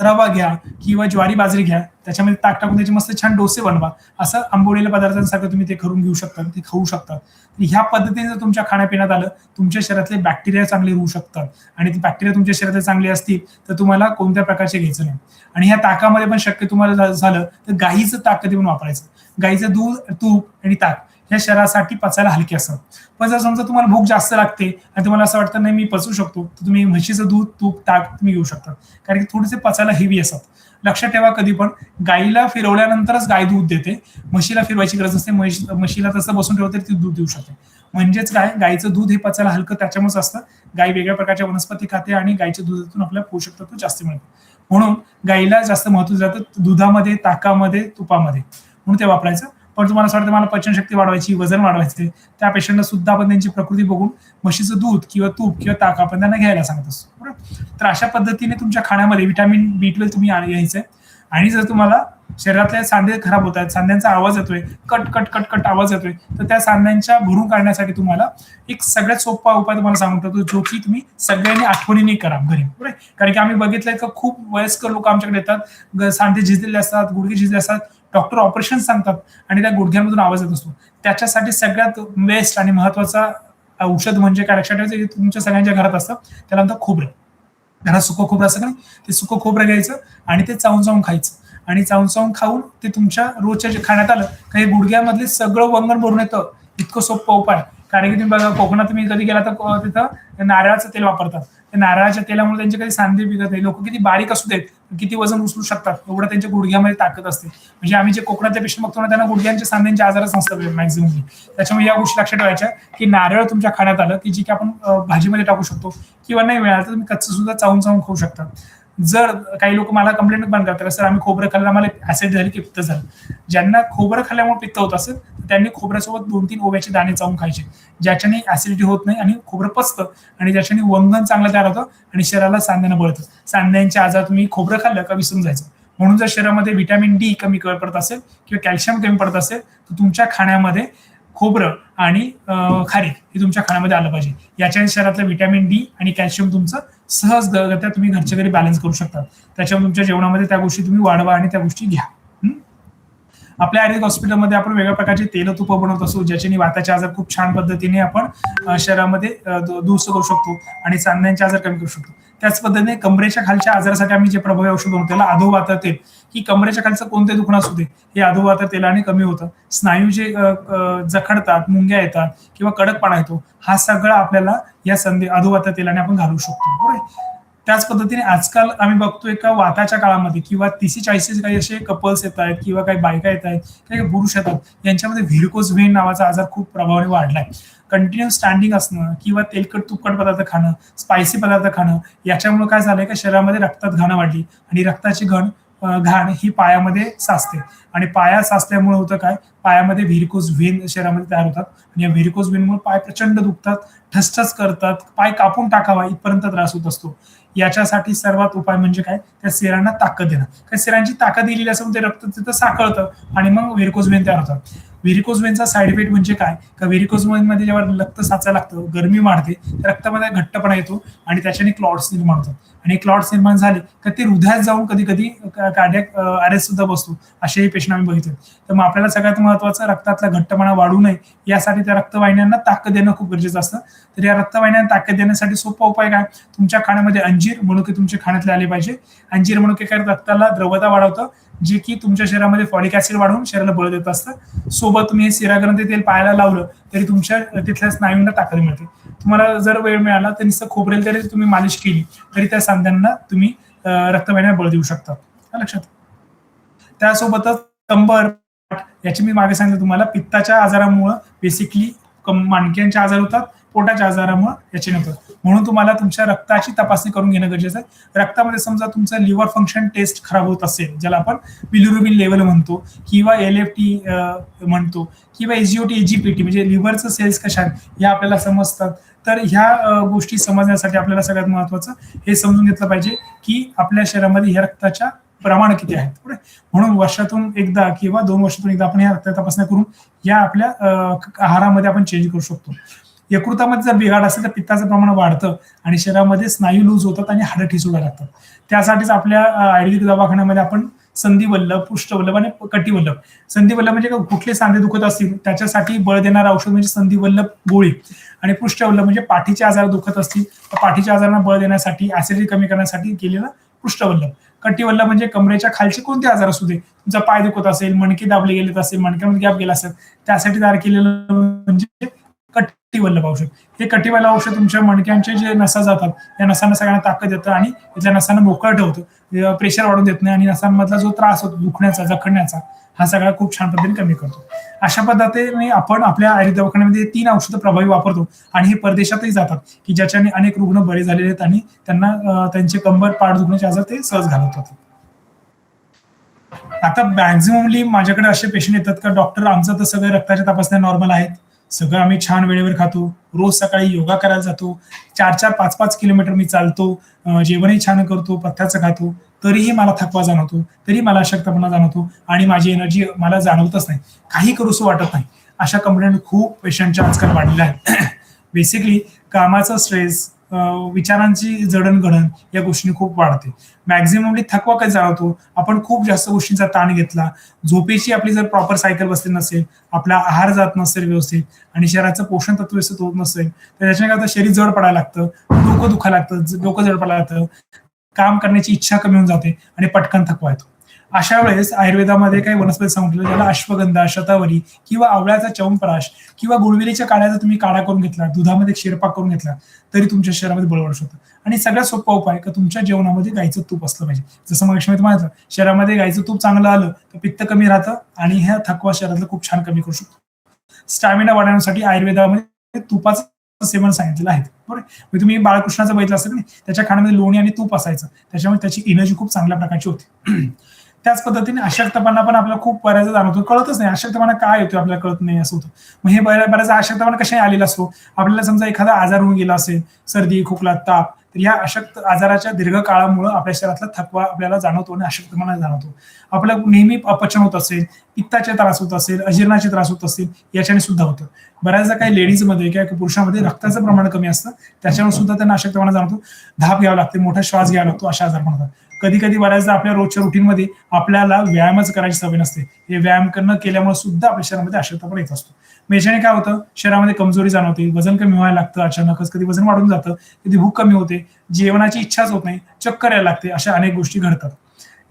[SPEAKER 5] रवा घ्या किंवा ज्वारी बाजरी घ्या, त्याच्यामध्ये ताक टाकून त्याचे मस्त छान डोसे बनवा. असं आंबवलेल्या पदार्थांसारखं तुम्ही ते करून घेऊ शकता, ते खाऊ शकता. ह्या पद्धतीने जर तुमच्या खाण्यापिण्यात आलं, तुमच्या शरीरातले बॅक्टेरिया चांगले होऊ शकतात आणि ते बॅक्टेरिया तुमच्या शरीरात चांगले असतील तर तुम्हाला कोणत्या प्रकारचे घ्यायचं नाही. आणि ह्या ताकामध्ये पण शक्य तुम्हाला झालं तर गाईचं ताक कधी पण वापरायचं. गाईचं दूध, तूप आणि ताक ह्या शरीरासाठी पचायला हलके असतात. पण जर समजा तुम्हाला भूक जास्त लागते आणि तुम्हाला असं वाटतं नाही मी पचवू शकतो, तर तुम्ही म्हशीचं दूध, तूप, ताक तुम्ही घेऊ शकता, कारण की थोडेसे पचायला हेवी असतात. लक्षात ठेवा, कधी पण गाईला फिरवल्यानंतरच गाय दूध देते, म्हशीला फिरवायची गरज नसते. म्हशीला तसं बसून ठेवते ती दूध देऊ शकते. म्हणजेच काय, गायचं दूध हे पचायला हलकं त्याच्यामुळेच असतं. गाय वेगळ्या प्रकारच्या वनस्पती खाते आणि गायच्या दुधातून आपल्याला पोषक तत्व जास्त मिळतं. म्हणून गायीला जास्त महत्व जातं दुधामध्ये, ताकामध्ये, तुपामध्ये, म्हणून ते वापरायचं. पण तुम्हाला असं वाटतं मला पचनशक्ती वाढवायची, वजन वाढवायचे, त्या पेशंटला सुद्धा आपण त्यांची प्रकृती बघून म्हशीचं दूध किंवा तूप किंवा ताक आपण त्यांना घ्यायला सांगत असतो, बरोबर. तर अशा पद्धतीने तुमच्या खाण्यामध्ये व्हिटॅमिन B12 तुम्ही घ्यायचंय. आणि जर तुम्हाला शरीरातले सांधे खराब होत आहेत, सांध्यांचा आवाज येतोय, कट कट कट कट आवाज येतोय, तर त्या सांध्यांच्या भरून काढण्यासाठी तुम्हाला एक सगळ्यात सोपा उपाय तुम्हाला सांगून ठेवतो, जो की तुम्ही सगळ्यांनी आठवणीने करा घरी, बरोबर. कारण की आम्ही बघितलंय का खूप वयस्कर लोक आमच्याकडे येतात, सांधे झिजलेले असतात, गुडघे झिजले असतात, डॉक्टर ऑपरेशन सांगतात आणि त्या गुडघ्यांमधून आवाज येत असतो. त्याच्यासाठी सगळ्यात बेस्ट आणि महत्वाचा औषध म्हणजे काय, लक्षात ठेवायचं, तुमच्या सगळ्यांच्या घरात असतं, त्याला म्हणतात खोबरं. घरात सुकं खोबरं असं नाही, ते सुकं खोबरं घ्यायचं आणि ते चावून चावून खायचं. आणि चावून चावून खाऊन ते तुमच्या रोजच्या जे खाण्यात आलं काही गुडघ्यामधले सगळं वंगण भरून येतं. इतकं सोपं उपाय. कारण की तुम्ही बघा, कोकणात तुम्ही कधी गेला तर तिथं नारळाचं तेल वापरतात. त्या नारळाच्या तेलामुळे त्यांचे काही सांधे बिघत नाही. लोक किती बारीक असू देत, किती वजन उचलू शकतात, एवढं त्यांच्या गुडघ्यामध्ये ताकद असते. म्हणजे आम्ही जे कोकणातले पेशंट बघतो ना, त्यांना गुडघ्यांच्या सांध्यांचे आजारच नसतात मॅक्झिमम. त्याच्यामुळे या गोष्टी लक्षात ठेवायच्या की नारळ तुमच्या खाण्यात आलं की जी की आपण भाजीमध्ये टाकू शकतो, किंवा नाही मिळालं तर तुम्ही कच्चं सुद्धा चावून चावून खाऊ शकता. जर काही लोक मला कंप्लेंट पण करतात, सर आम्ही खोबरं खाल्लं आम्हाला ऍसिड झाली की पित्त झालं. ज्यांना खोबरं खाल्ल्यामुळे पित्त होत असेल त्यांनी खोबऱ्यासोबत 2-3 ओव्याचे दाणे चावून खायचे, ज्याच्याने ऍसिडिटी होत नाही आणि खोबरं पचतं आणि ज्याच्याने वंगण चांगलं तयार होतं आणि शरीराला सांध्यानं बळतं. सांध्यांचे आजार तुम्ही खोबरं खाल्लं का विसरून जायचं. म्हणून जर शरीरामध्ये व्हिटॅमिन D कमी पडत असेल किंवा कॅल्शियम कमी पडत असेल तर तुमच्या खाण्यामध्ये खोबरं आणि खारीक हे तुमच्या खाण्यामध्ये आलं पाहिजे. याच्याने शरीरातलं व्हिटॅमिन D आणि कॅल्शियम तुमचं सहजगत्या तुम्ही घरच्या घरी बॅलन्स करू शकता. त्याच्यामुळे तुमच्या जेवणामध्ये त्या गोष्टी तुम्ही वाढवा आणि त्या गोष्टी घ्या. आपल्या आयुर्वेदिक हॉस्पिटलमध्ये आपण वेगळ्या प्रकारचे तेल तुप बनवत असतो, ज्याच्याने वाताचे आजार खूप छान पद्धतीने आपण शरीरामध्ये दुरुस्त करू शकतो आणि सांध्यांचे आजार कमी करू शकतो. त्याच पद्धतीने कमरेच्या खालच्या आजारासाठी आम्ही जे प्रभावी औषध बनवतो त्याला अधोवाता तेल, की कमरेच्या खालचं कोणते दुखणं असू दे हे अधोवाता तेलाने कमी होतं. स्नायू जे जखडतात, मुंग्या येतात किंवा कडकपणा येतो, हा सगळा आपल्याला या अधोवाता तेलाने आपण घालू शकतो. बरोबर. त्याच पद्धतीने आजकाल आम्ही बघतोय का वाताच्या काळामध्ये किंवा 30-40 काही असे कपल्स येत आहेत किंवा काही बायका येत आहेत, काही पुरुष येतात, यांच्यामध्ये व्हेरिकोज व्हेन नावाचा आजार खूप प्रभावाने वाढलाय. कंटिन्यू स्टँडिंग असणं किंवा तेलकट तुपकट पदार्थ खाणं, स्पायसी पदार्थ खाणं, याच्यामुळे काय झालंय का शरीरामध्ये रक्तात घाण वाढली आणि रक्ताची घाण ही पायामध्ये साचते आणि पाया साचल्यामुळे होतं काय, पायामध्ये व्हेरिकोज व्हेन शरीरामध्ये तयार होतात आणि या व्हेरिकोज व्हेनमुळे पाय प्रचंड दुखतात, ठसठस करतात, पाय कापून टाकावा इथपर्यंत त्रास होत असतो. याच्यासाठी सर्वात उपाय म्हणजे काय, त्या सिरांना ताकद देणं. काही सिरांची ताकद दिलेली असून ते रक्त तिथं साकळतं आणि मग व्हेरिकोज व्हेन तयार होतात. व्हेरिकोज व्हेनचा साईड इफेक्ट म्हणजे काय, का व्हेरिकोज व्हेनमध्ये जेव्हा रक्त साचायला लागतं, गरमी वाढते, रक्तामध्ये घट्टपणा येतो आणि त्याच्याने क्लॉट्स निर्माण होतात आणि क्लॉट्स निर्माण झाले तर ते हृदयात जाऊन कधी कधी कार्डियक अरेस्ट सुद्धा बसतो. असेही पेशंट आम्ही बघितले. तर मग आपल्याला सगळ्यात महत्वाचं रक्तातला घट्टपणा वाढू नये यासाठी त्या रक्तवाहिन्यांना ताकद देणं खूप गरजेचं असतं. तर या रक्तवाहिन्यांना ताकद देण्यासाठी सोपा उपाय काय, तुमच्या खाण्यामध्ये अंजीर मनुके तुमच्या खाण्यातले आले पाहिजे. अंजीर मनुके काय रक्ताला द्रवता वाढवतं, जे की तुमच्या शरीरामध्ये फॉलिक ऍसिड वाढवून शरीराला बळ देत असतं. सोबत तुम्ही हे सिराग्रंथी तेल पायाला लावलं तरी तुमच्या तिथल्या स्नायूंना ताकद मिळते. तुम्हाला जर वेळ मिळाला तर नुसतं खोबरेल तरी तुम्ही मालिश केली तरी त्या सांध्यांना तुम्ही रक्तवाहिन्या बळ देऊ शकता. लक्षात. त्यासोबतच कंबर याची मी मागे सांगितलं तुम्हाला, पित्ताच्या आजारामुळे बेसिकली माणक्यांचे आजार होतात, पोटाच्या आजारामुळे याचे नव्हतं. म्हणून तुम्हाला तुमच्या रक्ताची तपासणी करून घेणं गरजेचं आहे. रक्तामध्ये समजा तुमचं लिव्हर फंक्शन टेस्ट खराब होत असेल, ज्याला आपण बिलिरुबिन लेवल म्हणतो किंवा LFT म्हणतो किंवा SGOT AGPT म्हणजे लिव्हरचं सेल्स कशा आहेत या आपल्याला समजतात. तर ह्या गोष्टी समजण्यासाठी आपल्याला सगळ्यात महत्वाचं हे समजून घेतलं पाहिजे की आपल्या शरीरामध्ये ह्या रक्ताच्या प्रमाण किती आहेत. म्हणून वर्षातून एकदा किंवा 2 वर्षातून एकदा आपण ह्या रक्त तपासण्या करून या आपल्या आहारामध्ये आपण चेंज करू शकतो. यकृतामध्ये जर बिघाड असेल तर पित्ताचं प्रमाण वाढतं आणि शरीरामध्ये स्नायू लूज होतात आणि हाडं ठिसूळ लागतात. त्यासाठीच आपल्या आयुर्वेदिक दवाखान्यामध्ये आपण संधिवल्लभ, पृष्ठवल्लभ आणि कटिवल्लभ. संधिवल्लभ म्हणजे कुठले सांधे दुखत असतील त्याच्यासाठी बळ देणारं औषध म्हणजे संधिवल्लभ गोळी आणि पृष्ठवल्लभ म्हणजे पाठीचे आजार दुखत असतील तर पाठीच्या आजारांना बळ देण्यासाठी, ऍसिडिटी कमी करण्यासाठी केलेलं पृष्ठवल्लभ. कटिवल्लभ म्हणजे कमरेच्या खालचे कोणते आजार असू दे, तुमचा पाय दुखत असेल, मणके दाबले गेलेत असेल, मणक्यामध्ये गॅप गेला असेल, त्यासाठी तयार केलेलं म्हणजे कटिवल्लभ औषध. हे कटिवल्लभ औषध तुमच्या मणक्यांचे जे नसा जातात या नसांना सगळ्यांना ताकद देतं आणि त्या नसांना मोकळं ठेवतं, प्रेशर वाढून देत नाही आणि नसांमधला जो त्रास होतो दुखण्याचा, जखडण्याचा, हा सगळा खूप छान पद्धतीने कमी करतो. अशा पद्धतीने आपण आपल्या आयुर्वेद दवाखान्यामध्ये 3 औषधं प्रभावी वापरतो आणि हे परदेशातही जातात की ज्याच्याने अनेक रुग्ण बरे झालेले आहेत आणि त्यांना त्यांचे कंबर पाठ दुखण्याचे आजार ते सहज घालवतात. आता मॅक्झिममली माझ्याकडे असे पेशंट येतात का डॉक्टर आमचं तर सगळं रक्ताच्या तपासण्या नॉर्मल आहेत, सगळं आम्ही छान वेळेवर खातो, रोज सकाळी योगा करायला जातो, 4-4, 5-5 किलोमीटर मी चालतो, जेवणही छान करतो, पथ्याचं खातो, तरीही मला थकवा जाणवतो, तरी मला अशक्तपणा जाणवतो आणि माझी एनर्जी मला जाणवतच नाही, काही करूसं वाटत नाही. अशा कंप्लेंट खूप पेशंटच्या आजकाल वाढलेल्या आहेत. बेसिकली कामाचा स्ट्रेस, विचारांची जडणघडण या गोष्टी खूप वाढते. मॅक्झिममली थकवा काय जाणवतो, आपण खूप जास्त गोष्टींचा ताण घेतला, झोपेची आपली जर प्रॉपर सायकल बसली नसेल, आपला आहार जात नसेल व्यवस्थित आणि शरीराचं पोषण तत्व व्यवस्थित होत नसेल तर त्याच्याने शरीर जड पडायला लागतं, डोकं दुखायला लागतं, डोकं जड पडायला लागतं, काम करण्याची इच्छा कमी होऊन जाते आणि पटकन थकवा येतो. अशा वेळेस आयुर्वेदामध्ये काही वनस्पती सांगितलं ज्याला अश्वगंधा, शतावरी किंवा आवळ्याचा चवनप्राश किंवा गुळवेलीच्या काढ्याचा तुम्ही काढा करून घेतला, दुधामध्ये शिरपाक करून घेतला तरी तुमच्या शरीरामध्ये बळ वाढू शकतं. आणि सगळ्यात सोपा उपाय का तुमच्या जेवणामध्ये गाईचं तूप असलं पाहिजे. जसं मग मी तुम्हाला शरीरामध्ये गाईचं तूप चांगलं आलं तर पित्त कमी राहतं आणि ह्या थकवा शरीरातलं खूप छान कमी करू शकतो. स्टॅमिना वाढवण्यासाठी आयुर्वेदामध्ये तुपाचं सेवन सांगितलेलं आहे. बरोबर. तुम्ही बाळकृष्णाचं बघितलं असेल नाही, त्याच्या खाण्यामध्ये लोणी आणि तूप असायचं, त्याच्यामुळे त्याची एनर्जी खूप चांगल्या प्रकारची होती. त्याच पद्धतीने अशक्तपणा पण आपल्याला खूप बऱ्याच जाणवतो, कळतच नाही अशक्तपणा काय होतो आपल्याला कळत नाही असं होतं. मग हे बऱ्याच अशक्तपणा कशाने आलेला असतो, आपल्याला समजा एखादा आजार होऊन गेला असेल, सर्दी, खोकला, ताप, तर या अशक्त आजाराच्या दीर्घ काळामुळे आपल्या शरीरातला थकवा आपल्याला जाणवतो आणि अशक्तपणा जाणवतो. आपल्याला नेहमी अपचन होत असेल, पित्ताचे त्रास होत असेल, अजीर्णाचे त्रास होत असतील, याच्याने सुद्धा होतं. बऱ्याचदा काही लेडीजमध्ये किंवा पुरुषांमध्ये रक्ताचं प्रमाण कमी असतं, त्याच्यामुळे सुद्धा त्यांना अशक्तपणा जाणवतो, धाप घ्यावा लागते, मोठा श्वास घ्यावा लागतो, अशा आजार पण होतात. कधी कधी बऱ्याचदा आपल्या रोजच्या रुटीनमध्ये आपल्याला व्यायामच करायची सवय नसते. हे व्यायाम करणं केल्यामुळे सुद्धा आपल्या शरीरामध्ये अशक्तपणा येत असतो. मग याच्याने काय होतं, शरीरामध्ये कमजोरी जाणवते, वजन कमी व्हायला लागतं अचानकच, कधी वजन वाढून जातं, कधी भूक कमी होते, जेवणाची इच्छाच होत नाही, चक्कर यायला लागते, अशा अनेक गोष्टी घडतात.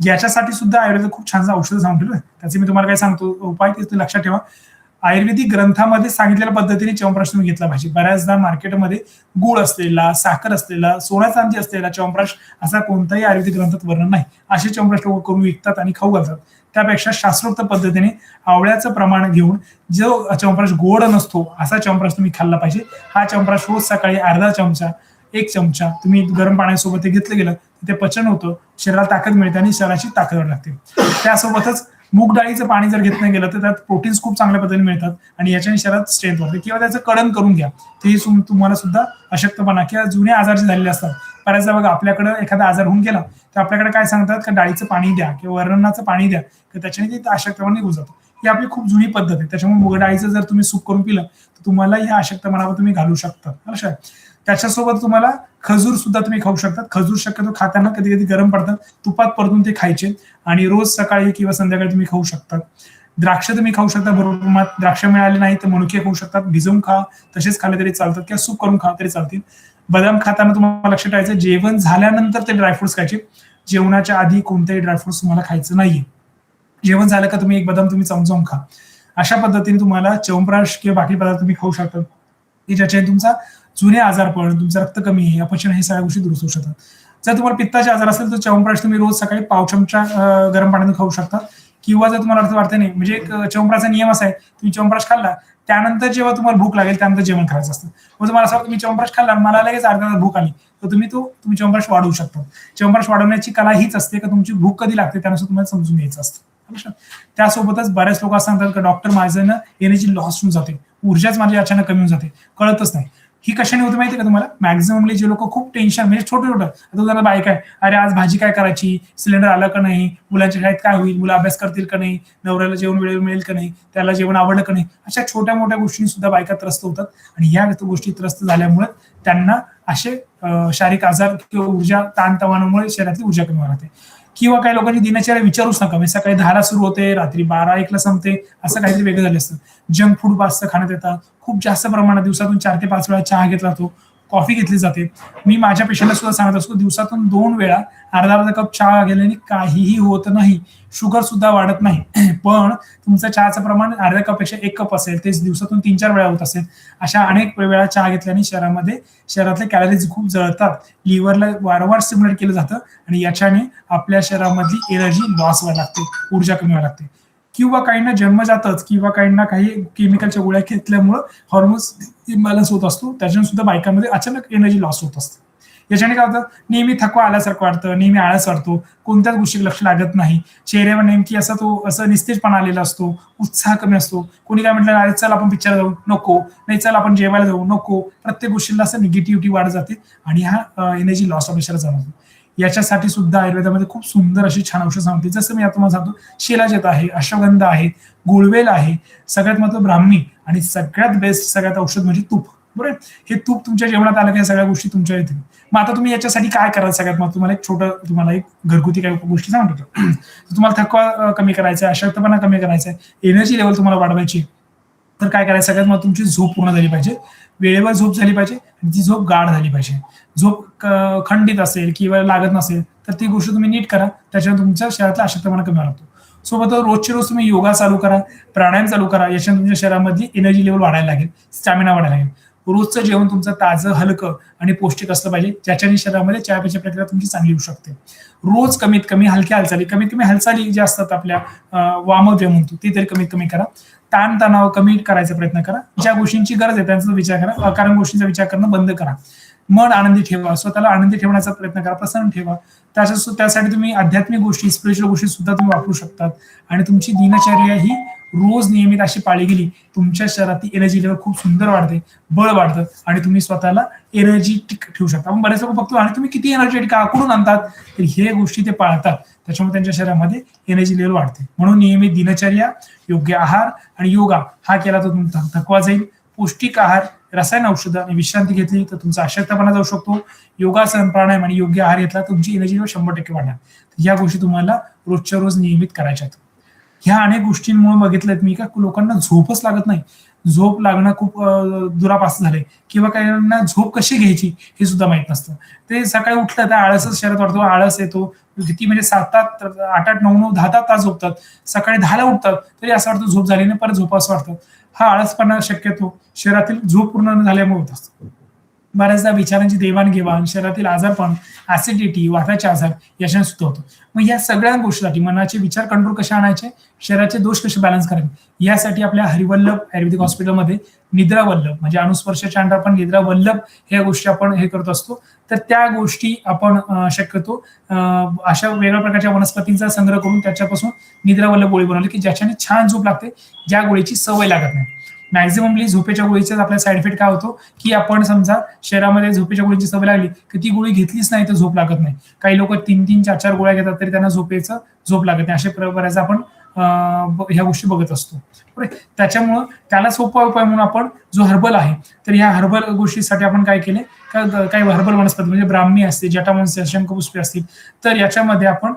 [SPEAKER 5] याच्यासाठी सुद्धा आयुर्वेद खूप छान औषधं सांगून ठेवलं. त्याचे मी तुम्हाला काय सांगतो उपाय ते लक्षात ठेवा. आयुर्वेदिक ग्रंथामध्ये सांगितलेल्या पद्धतीने च्यवनप्राश तुम्ही घेतला पाहिजे. बऱ्याचदा मार्केटमध्ये गुळ असलेला, साखर असलेला, सोना चांदी असलेला च्यवनप्राश असा कोणताही आयुर्वेदिक ग्रंथात वर्णन नाही. असे च्यवनप्राश लोक करून विकतात आणि खाऊ घालतात. त्यापेक्षा शास्त्रोक्त पद्धतीने आवळ्याचं प्रमाण घेऊन जो च्यवनप्राश गोड नसतो असा च्यवनप्राश तुम्ही खाल्ला पाहिजे. हा च्यवनप्राश रोज सकाळी अर्धा चमचा, 1 चमचा तुम्ही गरम पाण्यासोबत ते घेतलं गेलं ते पचन होतं, शरीराला ताकद मिळते आणि शरीराची ताकद लागते. त्यासोबतच मूग डाळीचं पाणी जर घेतलं गेलं तर त्यात प्रोटीन्स खूप चांगल्या पद्धतीने मिळतात आणि याच्याने शरीरात स्ट्रेंथ वाढते. किंवा त्याचं कडण करून घ्या, ते तुम्हाला सुद्धा अशक्तपणा किंवा जुने आजार जे झालेले असतात. बऱ्याचदा बघा आपल्याकडे एखादा आजार होऊन गेला तर आपल्याकडे काय सांगतात का डाळीचं पाणी द्या किंवा वरणाचं पाणी द्या, तर त्याच्याने ते अशक्तपणा निघून जातो. ही आपली खूप जुनी पद्धत आहे. त्याच्यामुळे मूग डाळीचं जर तुम्ही सूप करून पिलं तर तुम्हाला या अशक्तपणावर तुम्ही घालू शकता. लक्षात. त्याच्यासोबत तुम्हाला खजूर सुद्धा तुम्ही खाऊ शकता. खजूर शक्यतो खाताना कधी कधी गरम पडतात, तुपात परतून ते खायचे आणि रोज सकाळी किंवा संध्याकाळी तुम्ही खाऊ शकता. द्राक्ष तुम्ही खाऊ शकता बरोबर. द्राक्ष मिळाले नाही तर मनुके खाऊ शकतात, भिजवून खा, तसेच खाल्ले तरी चालतात किंवा सूप करून खा तरी चालतील. बदाम खाताना तुम्हाला लक्षात ठेवायचं, जेवण झाल्यानंतर ते ड्रायफ्रुट्स खायचे. जेवणाच्या आधी कोणतेही ड्रायफ्रुट्स तुम्हाला खायचं नाहीये. जेवण झालं का तुम्ही एक बदाम तुम्ही चमचम खा. अशा पद्धतीने तुम्हाला च्यवनप्राश किंवा बाकी पदार्थ तुम्ही खाऊ शकता की ज्याच्याने तुमचा जुने आजारपण, तुमचं रक्त कमी, अपचन हे सगळ्या गोष्टी दुरुस्त होऊ शकतात. जर तुम्हाला पित्ताचे आजार असेल तर च्यवनप्राश तुम्ही रोज सकाळी पाव चमचा गरम पाण्याने खाऊ शकता. किंवा जर तुम्हाला अर्थ वाटतं नाही, म्हणजे एक च्यवनप्राशचा नियम असा आहे, तुम्ही च्यवनप्राश खाल्ला त्यानंतर जेव्हा तुम्हाला भूक लागेल त्यानंतर जेवण करायचं असतं. मग तुम्हाला असं तुम्ही च्यवनप्राश खाल्ला मला लगेच अर्धा तास भूक आली तर तुम्ही च्यवनप्राश वाढवू शकता. च्यवनप्राश वाढवण्याची कला हीच असते का तुमची भूक कधी लागते त्यानुसार तुम्हाला समजून घ्यायचं असतं. त्यासोबतच बऱ्याच लोक असं सांगतात की डॉक्टर माझं ना एनर्जी लॉस होऊन जाते, ऊर्जाच माझी अचानक कमी होऊन जाते, कळतच नाही. ही कशाने होते माहिती का तुम्हाला? मॅक्झिममली जे लोक खूप टेन्शन, म्हणजे छोटं छोटं, आता उदाहरण बाईक आहे, अरे आज भाजी काय करायची, सिलेंडर आलं का नाही, मुलांच्या शाळेत काय होईल, मुलं अभ्यास करतील का नाही, नवऱ्याला जेवण वेळेवर मिळेल का नाही, त्याला जेवण आवडलं का नाही, अशा छोट्या मोठ्या गोष्टी सुद्धा बायका त्रस्त होतात. आणि ह्या गोष्टी त्रस्त झाल्यामुळे त्यांना असे शारीरिक आजार किंवा ऊर्जा ताणतणावामुळे शरीरातली ऊर्जा कमी होते. किंवा काही लोकांची दिनचर्या विचारूच नका, म्हणजे सकाळी 10ला सुरू होते, रात्री 12-1ला संपते, असं काहीतरी वेगळं झालं असतं. जंक फूड जास्त खाण्यात येतात, खूप जास्त प्रमाणात दिवसातून 4 ते 5 वेळा चहा घेतला जातो, कॉफी घेतली जाते. मी माझ्या पेशंटला सुद्धा सांगत असतो दिवसातून 2 वेळा अर्धा कप चहा गेल्याने काहीही होत नाही, शुगर सुद्धा वाढत नाही. पण तुमचं चहाचं प्रमाण अर्ध्या कपपेक्षा 1 कप असेल, तेच दिवसातून 3-4 वेळा होत असेल. अशा अनेक वेळा चहा घेतल्याने शरीरातले कॅलरीज खूप जळतात, लिव्हरला वारंवार स्टिम्युलेट केलं जातं आणि याच्याने आपल्या शरीरामधली एनर्जी लॉस व्हायला लागते, ऊर्जा कमी व्हायला लागते. किंवा काहींना जन्मजातच किंवा काहींना काही केमिकलच्या गोळ्या घेतल्यामुळं हॉर्मोन्स इम्बॅलन्स होत असतो, त्याच्याने सुद्धा बायकांमध्ये अचानक एनर्जी लॉस होत असते. याच्याने काय होतं, नेहमी थकवा आल्यासारखं वाटतं, नेहमी आळस वाटतो, कोणत्याच गोष्टी लक्ष लागत नाही, चेहऱ्यावर नेमकी असं निस्तेजपणा आलेला असतो, उत्साह कमी असतो. कोणी काय म्हटलं अरे चल आपण पिक्चर जाऊ, नको, नाही चल आपण जेवायला जाऊ, नको, प्रत्येक गोष्टीला असं निगेटिव्हिटी वाढत जाते आणि हा एनर्जी लॉस आपल्या जाणवतो. याच्यासाठी सुद्धा आयुर्वेदामध्ये खूप सुंदर अशी छान औषध सांगते. जसं मी आता तुम्हाला सांगतो, शिलाजीत आहे, अश्वगंधा आहे, गुळवेल आहे, सगळ्यात महत्त्वाचं ब्राह्मी, आणि सगळ्यात बेस्ट सगळ्यात औषध म्हणजे तूप. बरोबर, हे तूप तुमच्या जेवणात आलं की सगळ्या गोष्टी तुमच्या येतील. मग आता तुम्ही याच्यासाठी काय कराल? सगळ्यात मग तुम्हाला एक घरगुती काही गोष्टी सांगतो. तुम्हाला थकवा कमी करायचा आहे, अशक्तपणा कमी करायचा आहे, एनर्जी लेवल तुम्हाला वाढवायची, तर काय करायचं? सगळ्यात मग तुमची झोप पूर्ण झाली पाहिजे, वेळेवर झोप झाली पाहिजे आणि ती झोप गाढ झाली पाहिजे. झोप खंडित असेल किंवा लागत नसेल तर ती गोष्ट तुम्ही नीट करा, त्याच्याने तुमच्या शरीरातला अशक्तपणा कमी होतो. सोबत रोजचे रोज तुम्ही योगा चालू करा, प्राणायाम चालू करा, याच्याने तुमच्या शरीरामधली एनर्जी लेवल वाढायला लागेल, स्टॅमिना वाढायला लागेल. रोजचं जेवण तुमचं ताजं, हलकं आणि पौष्टिक असलं पाहिजे, ज्याच्याने शरीरामध्ये चयापचय प्रक्रिया तुमची चांगली होऊ शकते. रोज कमीत कमी हलक्या हालचाली, कमीत कमी हालचाली ज्या असतात आपल्या वामव्य म्हणतो ते तरी कमीत कमी करा. ताणतणाव कमी करायचा प्रयत्न करा. ज्या गोष्टींची गरज आहे त्यांचा विचार करा, अकारण गोष्टींचा विचार करणं बंद करा. मन आनंदी ठेवा, स्वतःला आनंदी ठेवण्याचा प्रयत्न करा, प्रसन्न ठेवा. त्यासाठी तुम्ही आध्यात्मिक गोष्टी, स्पिरिच्युअल गोष्टी सुद्धा तुम्ही वापरू शकतात. आणि तुमची दिनचर्या ही रोज नियमित अशी पाळली गेली, तुमच्या शरीरातली एनर्जी लेवल खूप सुंदर वाढते, बळ वाढतं आणि तुम्ही स्वतःला एनर्जेटिक ठेवू शकता. आपण बरेच लोक बघतो आणि तुम्ही किती एनर्जेटिक कुठून आणतात, तर हे गोष्टी ते पाळतात, त्याच्यामुळे त्यांच्या शरीरामध्ये एनर्जी लेवल वाढते. म्हणून नियमित दिनचर्या, योग्य आहार आणि योगा हा केला तर तुमचा थकवा जाईल. पौष्टिक आहार, रसायन औषधं आणि विश्रांती घेतली तर तुमचा अशक्तपणा जाऊ शकतो. योगासन, प्राणायाम आणि योग्य आहार घेतला तुमची एनर्जी 100% वाढणार. या गोष्टी तुम्हाला रोजच्या रोज नियमित करायच्यात. ह्या अनेक गोष्टींमुळे बघितलं मी का लोकांना झोपच लागत नाही. झोप लागणं खूप दुरापास्त झालंय किंवा काहींना झोप कशी घ्यायची हे सुद्धा माहित नसतं. ते सकाळी उठलं तर आळसच शरीरात वाटतो, आळस येतो. किती म्हणजे 7-8, 8-8, 9-9, 10-10 तास झोपतात, सकाळी 10ला उठतात तरी असं वाटतं झोप झाली नाही, परत झोपा असं वाटतं. हा आळसपणा शक्यतो शरीरातील झोप पूर्ण न झाल्यामुळे होत असतो. बऱ्याचदा विचारांची देवाणघेवाण, शरीरातील आजारपण, ऍसिडिटी, वाताचे आजार याच्याने सुद्धा होतो. मग या सगळ्या गोष्टीसाठी मनाचे विचार कंट्रोल कसे आणायचे, शरीराचे दोष कसे बॅलन्स करायचे, यासाठी आपल्या हरिवल्लभ आयुर्वेदिक हॉस्पिटलमध्ये निद्रा वल्लभ म्हणजे अनुस्पर्शाच्या अंडर आपण निद्रा वल्लभ ह्या गोष्टी आपण हे करत असतो. तर त्या गोष्टी आपण शक्यतो अशा वेगळ्या प्रकारच्या वनस्पतींचा संग्रह करून त्याच्यापासून निद्रा वल्लभ गोळी बनवली की ज्याच्याने छान झोप लागते, ज्या गोळीची सवय लागत नाही. मॅक्झिममली झोपेच्या गोळीचा आपला साईड इफेक्ट काय होतो की आपण समजा शरीरामध्ये झोपेच्या गोळीची सवय लागली की ती गोळी घेतलीच नाही तर झोप लागत नाही. काही लोक 3-3, 4-4 गोळ्या घेतात तरी त्यांना झोप लागत नाही. अशा बऱ्याचदा आपण ह्या गोष्टी बघत असतो. त्याच्यामुळं त्याला सोपा उपाय म्हणून आपण जो हर्बल आहे तर ह्या हर्बल गोष्टीसाठी आपण काय केले काही हर्बल वनस्पती म्हणजे ब्राह्मी असते, जटामांसी, शंखपुष्पी असतील तर याच्यामध्ये आपण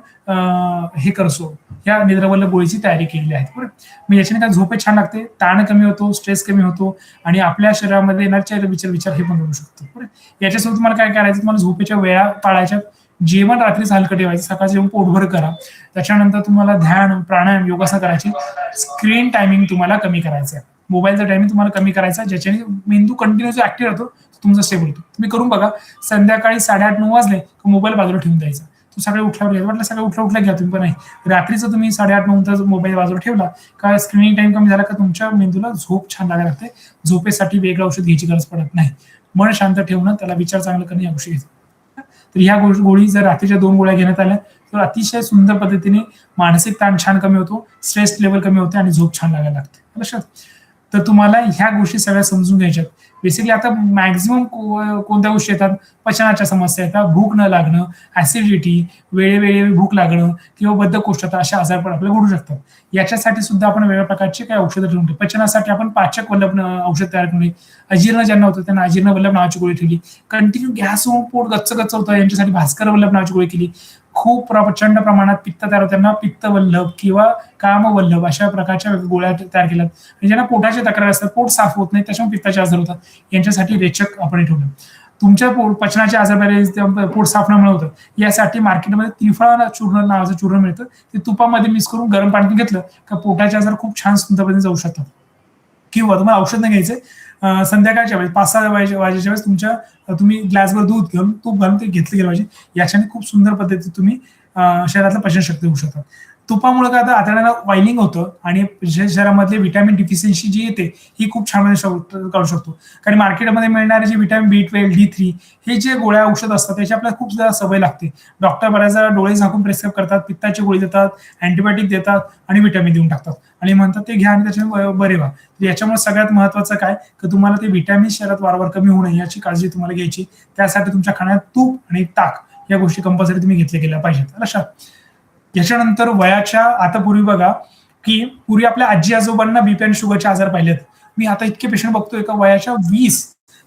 [SPEAKER 5] हे करतो या निद्रावल्लभ गोळीची तयारी केलेली आहे. बरोबर. मग याच्याने काय झोपे छान लागते, ताण कमी होतो, स्ट्रेस कमी होतो आणि आपल्या शरीरामध्ये येणारे विचार हे पण करू शकतो. बरोबर. याच्यासोबत तुम्हाला काय करायचं, तुम्हाला झोपेच्या वेळा पाळायच्या. जेवण रात्रीच हलकं ठेवायचं, सकाळचं जेवण पोटभर करा. त्याच्यानंतर तुम्हाला ध्यान, प्राणायाम, योगासना करायची. स्क्रीन टायमिंग तुम्हाला कमी करायचं आहे, मोबाईलचा टायमिंग तुम्हाला कमी करायचा, ज्याच्याने मेंदू कंटिन्यू जो ऍक्टिव्ह राहतो तुमचा स्टेबल होतो. तुम्ही करून बघा, संध्याकाळी 8:30-9 वाजले की मोबाईल बाजूला ठेवून द्यायचा. तो सकाळी उठल्यावर घ्या, वाटलं सकाळी उठल्या घ्या तुम्ही, पण नाही रात्रीचं तुम्ही 8:30-9 तास मोबाईल बाजूला ठेवला का स्क्रीनिंग टाइम कमी झाला का तुमच्या मेंदूला झोप छान लागायला लागते. झोपेसाठी वेगळं औषध घ्यायची गरज पडत नाही. मन शांत ठेवणं, त्याला विचार चांगलं करणं या गोष्टी घेतात. तर ह्या गोळी जर रात्रीच्या 2 गोळ्या घेण्यात आल्या तर अतिशय सुंदर पद्धतीने मानसिक ताण छान कमी होतो, स्ट्रेस लेवल कमी होते आणि झोप छान लागायला लागते. लक्षात. तर तुम्हाला ह्या गोष्टी सगळ्या समजून घ्यायच्यात. बेसिकली आता मॅक्झिमम कोणत्या गोष्टी येतात, पचनाच्या समस्या येतात, भूक न लागणं, ऍसिडिटी, वेळेवेळी भूक लागणं किंवा बद्धकोष्ठता अशा आजार पण आपल्याला घडू शकतात. याच्यासाठी सुद्धा आपण वेगळ्या प्रकारचे काही औषधं ठेवून ठेवली. पचनासाठी आपण पाचक वल्लभ औषध तयार करून, अजीर्ण ज्यांना होतं त्यांना अजीर्ण वल्लभ नावाची गोळी ठेवली. कंटिन्यू गॅस होऊन पोट गच्च होतं यांच्यासाठी भास्कर वल्लभ नावाची गोळी केली. खूप प्रचंड प्रमाणात पित्त तयार होतं त्यांना पित्त वल्लभ किंवा कामवल्लभ अशा प्रकारच्या गोळ्या तयार केल्यात. आणि ज्यांना पोटाची तक्रार असतात, पोट साफ होत नाही त्याच्यामुळे पित्ताचे आजार होतात, यांच्यासाठी रेचक आपण ठेवलं. तुमच्या पचनाचे आजार पोट साफ न होतं यासाठी मार्केटमध्ये त्रिफळा चूर्ण नावाचं चूर्ण मिळतं. ते तुपामध्ये मिक्स करून गरम पाण्यातून घेतलं का पोटाचे आजार खूप छान सुंदरपणे जाऊ शकतात. किंवा तुम्हाला औषध नाही घ्यायचं, संध्याकाळच्या वेळेस 5-6 वाजेच्या वेळेस तुम्ही ग्लासभर दूध घेऊन तूप घालून ते घेतलं गेलं पाहिजे. याच्याने खूप सुंदर पद्धतीने तुम्ही शरीरातलं पचनशक्ती होऊ शकतात. तुपामुळे काय आतड्याला वायलिंग होतं आणि शरीरामधले व्हिटॅमिन डिफिशियन्सी जी येते ही खूप छान काढू शकतो. कारण मार्केटमध्ये मिळणारे जे व्हिटॅमिन B12, D3 हे जे गोळ्या औषध असतात त्याची आपल्याला खूप जास्त सवय लागते. डॉक्टर बऱ्याचदा डोळे झाकून प्रेस्क्राईब करतात, पित्ताची गोळी देतात, अँटीबायोटिक देतात आणि व्हिटॅमिन देऊन टाकतात आणि म्हणतात ते घ्या आणि त्याच्याने बरे व्हा. याच्यामुळे सगळ्यात महत्वाचं काय की तुम्हाला ते व्हिटॅमिन शरीरात वारंवार कमी होऊ नये याची काळजी तुम्हाला घ्यायची. त्यासाठी तुमच्या खाण्यात तूप आणि ताक या गोष्टी कंपल्सरी तुम्ही घेतल्या गेल्या पाहिजेत. लक्षात. याच्यानंतर वयाच्या आता पूर्वी बघा की पूर्वी आपल्या आजी आजोबांना बीपी आणि शुगरचे आजार पाहिलेत. मी आता इतके पेशंट बघतोय का वयाच्या 20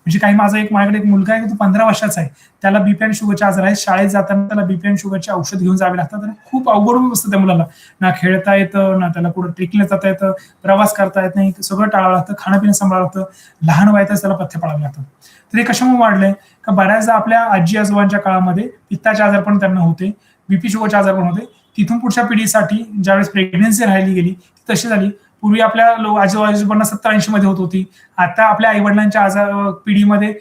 [SPEAKER 5] म्हणजे काही माझ्याकडे एक मुलगा आहे तो 15 वर्षाचा आहे, त्याला बीपी आणि शुगरचे आजार आहे. शाळेत जाताना त्याला बीपी आणि शुगरचे औषध घेऊन जावे लागतात आणि खूप अवघड बसतं त्या मुलाला. ना खेळता येतं, ना त्याला कुठं ट्रेकिंगला जाता येतं, प्रवास करता येत नाही, सगळं टाळावं लागतं, खाणं पिणं सांभाळावं लागतं, लहान वयातच त्याला पथ्य पाळावे लागतात. तर हे कशामुळे वाढलंय का बऱ्याचदा आपल्या आजी आजोबांच्या काळामध्ये पित्ताचे आजार पण त्यांना होते, बीपी शुगरचे आजार पण होते. तिथून पुढच्या पिढीसाठी ज्यावेळेस प्रेग्नन्सी राहिली गेली तशी झाली. पूर्वी आपल्या आजोबांना 70-80 मध्ये होत होती, आता आपल्या आई वडिलांच्या आजार पिढीमध्ये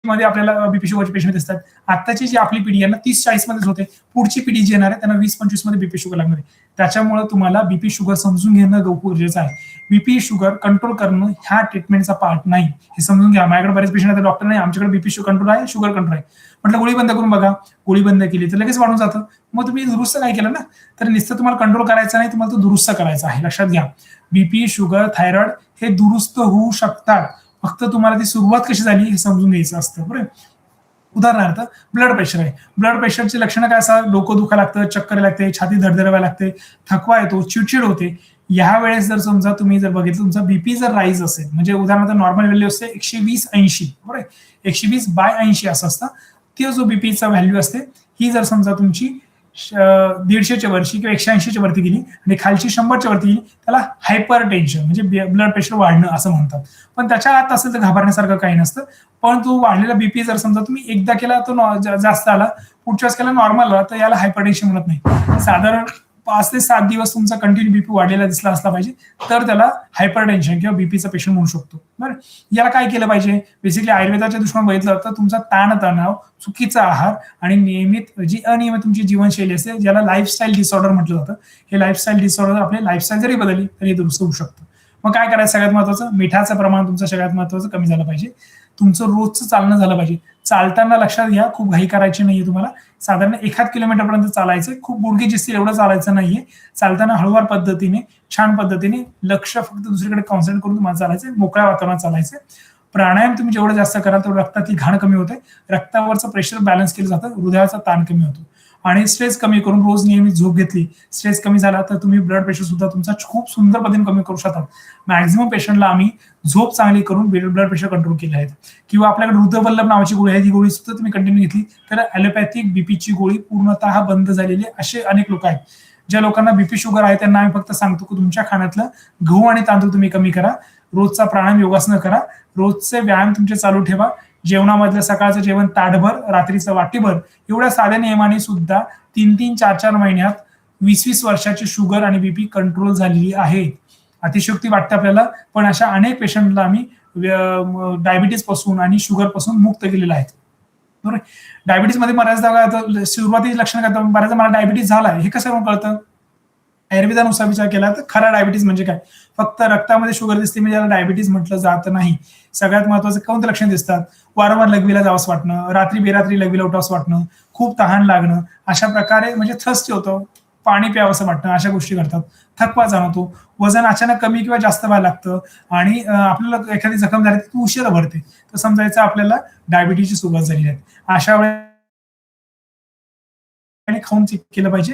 [SPEAKER 5] आपल्याला बीपी शुगरचे पेशंट दिसतात. आताची जी आपली पिढी यांना 30-40 मध्येच होते, पुढची पिढी जी येणार आहे त्यांना 20-25 मध्ये बीपी शुगर लागणार आहे. त्याच्यामुळे तुम्हाला बीपी शुगर समजून घेणं गरजेचं आहे. बीपी शुगर कंट्रोल करणं ह्या ट्रीटमेंटचा पार्ट नाही, हे समजून घ्या. माझ्याकडे बरेच पेशंट आहेत, डॉक्टर नाही आमच्याकडे बीपी कंट्रोल आहे, शुगर कंट्रोल आहे. म्हटलं गोळी बंद करून बघा, गोळी बंद केली तर लगेच वाढून जातं. मग तुम्ही दुरुस्त काय केलं ना, तर नुसतं तुम्हाला कंट्रोल करायचं नाही, तुम्हाला तो दुरुस्त करायचा आहे. लक्षात घ्या, बीपी शुगर थायरॉइड हे दुरुस्त होऊ शकतात, फक्त तुम्हाला ती सुरुवात कशी झाली हे समजून घ्यायचं असतं. बरोबर. उदाहरणार्थ ब्लड प्रेशर आहे, ब्लड प्रेशरची लक्षणं काय असतात, डोकं दुखा लागतं, चक्कर लागते, छाती धडधडायला लागते, थकवा येतो, चिडचिड होते. ह्या वेळेस जर समजा तुम्ही जर बघितलं तुमचा बीपी जर राईज असेल, म्हणजे उदाहरणार्थ नॉर्मल व्हॅल्यू असते 120/80, बरोबर आहे, 120/80 असं असतं. ती जो बीपीचा व्हॅल्यू असते ही जर समजा तुमची 150च्या वरची किंवा 180च्या वरती गेली आणि खालची 100च्या वरती गेली, त्याला हायपर टेन्शन म्हणजे ब्लड प्रेशर वाढणं असं म्हणतात. पण त्याच्या आत असेल तर घाबरण्यासारखं काही नसतं. पण तो वाढलेला बीपी जर समजा तुम्ही एकदा केला तो जास्त आला, पुढच्या वेळेस केला नॉर्मल आला, तर याला हायपर टेन्शन म्हणत नाही. साधारण 5 ते 7 दिवस तुमचा कंटिन्यू बीपी वाढलेला दिसला असला पाहिजे, तर त्याला हायपर टेन्शन किंवा बीपीचा पेशंट म्हणू शकतो. बरं, याला काय केलं पाहिजे? बेसिकली आयुर्वेदाच्या दृष्टीने बघितलं तर तुमचा ताणतणाव, चुकीचा आहार आणि अनियमित तुमची जीवनशैली असते, ज्याला लाईफस्टाईल डिसऑर्डर म्हटलं जातं. हे लाईफस्टाईल डिसऑर्डर आपली लाईफस्टाईल जरी बदलली तरी दुरुस्त होऊ शकतं. मग काय करायचं? सगळ्यात महत्वाचं, मिठाचं प्रमाण तुमचं सगळ्यात महत्वाचं कमी झालं पाहिजे. तुमचं रोजचं चालणं झालं पाहिजे. चालताना लक्षात घ्या, खूप घाई करायची नाहीये तुम्हाला. साधारण 1 किलोमीटर पर्यंत चालायचं, खूप गुडघे जिसतील एवढं चालायचं नाहीये. चालताना हळूवार पद्धतीने, छान पद्धतीने, लक्ष फक्त दुसरीकडे कॉन्सन्ट्रेट करून तुम्हाला चालायचं, मोकळ्या वातावरणात चालायचं. प्राणायाम तुम्ही जेवढं जास्त कराल तेवढं रक्तातली घाण कमी होते, रक्तावरचं प्रेशर बॅलन्स केलं जातं, हृदयाचा ताण कमी होतो. आणि स्ट्रेस कमी करून रोज नियमित झोप घेतली, स्ट्रेस कमी झाला तर तुम्ही ब्लड प्रेशर सुद्धा तुमचा खूप सुंदर पद्धतीने कमी करू शकता. मॅक्झिमम पेशंटला आम्ही झोप चांगली करून ब्लड प्रेशर कंट्रोल केले आहेत. किंवा आपल्याकडे हृदयवल्लभ नावाची गोळी आहे, ती गोळी सुद्धा तुम्ही कंटिन्यू घेतली तर ॲलोपॅथिक बीपीची गोळी पूर्णतः बंद झालेली असे अनेक लोक आहेत. ज्या लोकांना बीपी शुगर आहे त्यांना आम्ही फक्त सांगतो की तुमच्या खाण्यातलं गहू आणि तांदूळ तुम्ही कमी करा, रोजचा प्राणायाम योगासनं करा, रोजचे व्यायाम तुमचे चालू ठेवा, जेवणामधलं सकाळचं जेवण ताटभर, रात्रीचं वाटीभर, एवढ्या साध्या नियमाने सुद्धा 3-3, 4-4 महिन्यात 20-20 वर्षाची शुगर आणि बीपी कंट्रोल झालेली आहे. अतिशयोक्ती वाटते आपल्याला, पण अशा अनेक पेशंटला आम्ही डायबिटीज पासून आणि शुगर पासून मुक्त केलेलं आहे. बरोबर, डायबिटीज मध्ये बऱ्याचदा सुरुवातीची लक्षणं करतात, बऱ्याचदा मला डायबिटीज झालाय हे कसं कळतं? आयुर्वेदानुसार विचार केला तर खरा डायबिटीज म्हणजे काय? फक्त रक्तामध्ये शुगर दिसते म्हणजे याला डायबिटीज म्हटलं जात नाही. सगळ्यात महत्वाचं कोणतं लक्षण दिसतात? वारंवार लघवीला जावंसं वाटणं, रात्री बेरात्री लघवीला उठावंसं वाटणं, खूप तहान लागणं, अशा प्रकारे म्हणजे थर्स्टी होतं, पाणी प्यावंसं वाटणं, अशा गोष्टी करतात. थकवा जाणवतो, वजन अचानक कमी किंवा जास्त व्हायला लागतं आणि आपल्याला एखादी जखम झाली ती उशिरा भरते, तर समजायचं आपल्याला डायबिटीजची सुरुवात झाली आहे. अशा वेळेस खाऊन चेक केलं पाहिजे,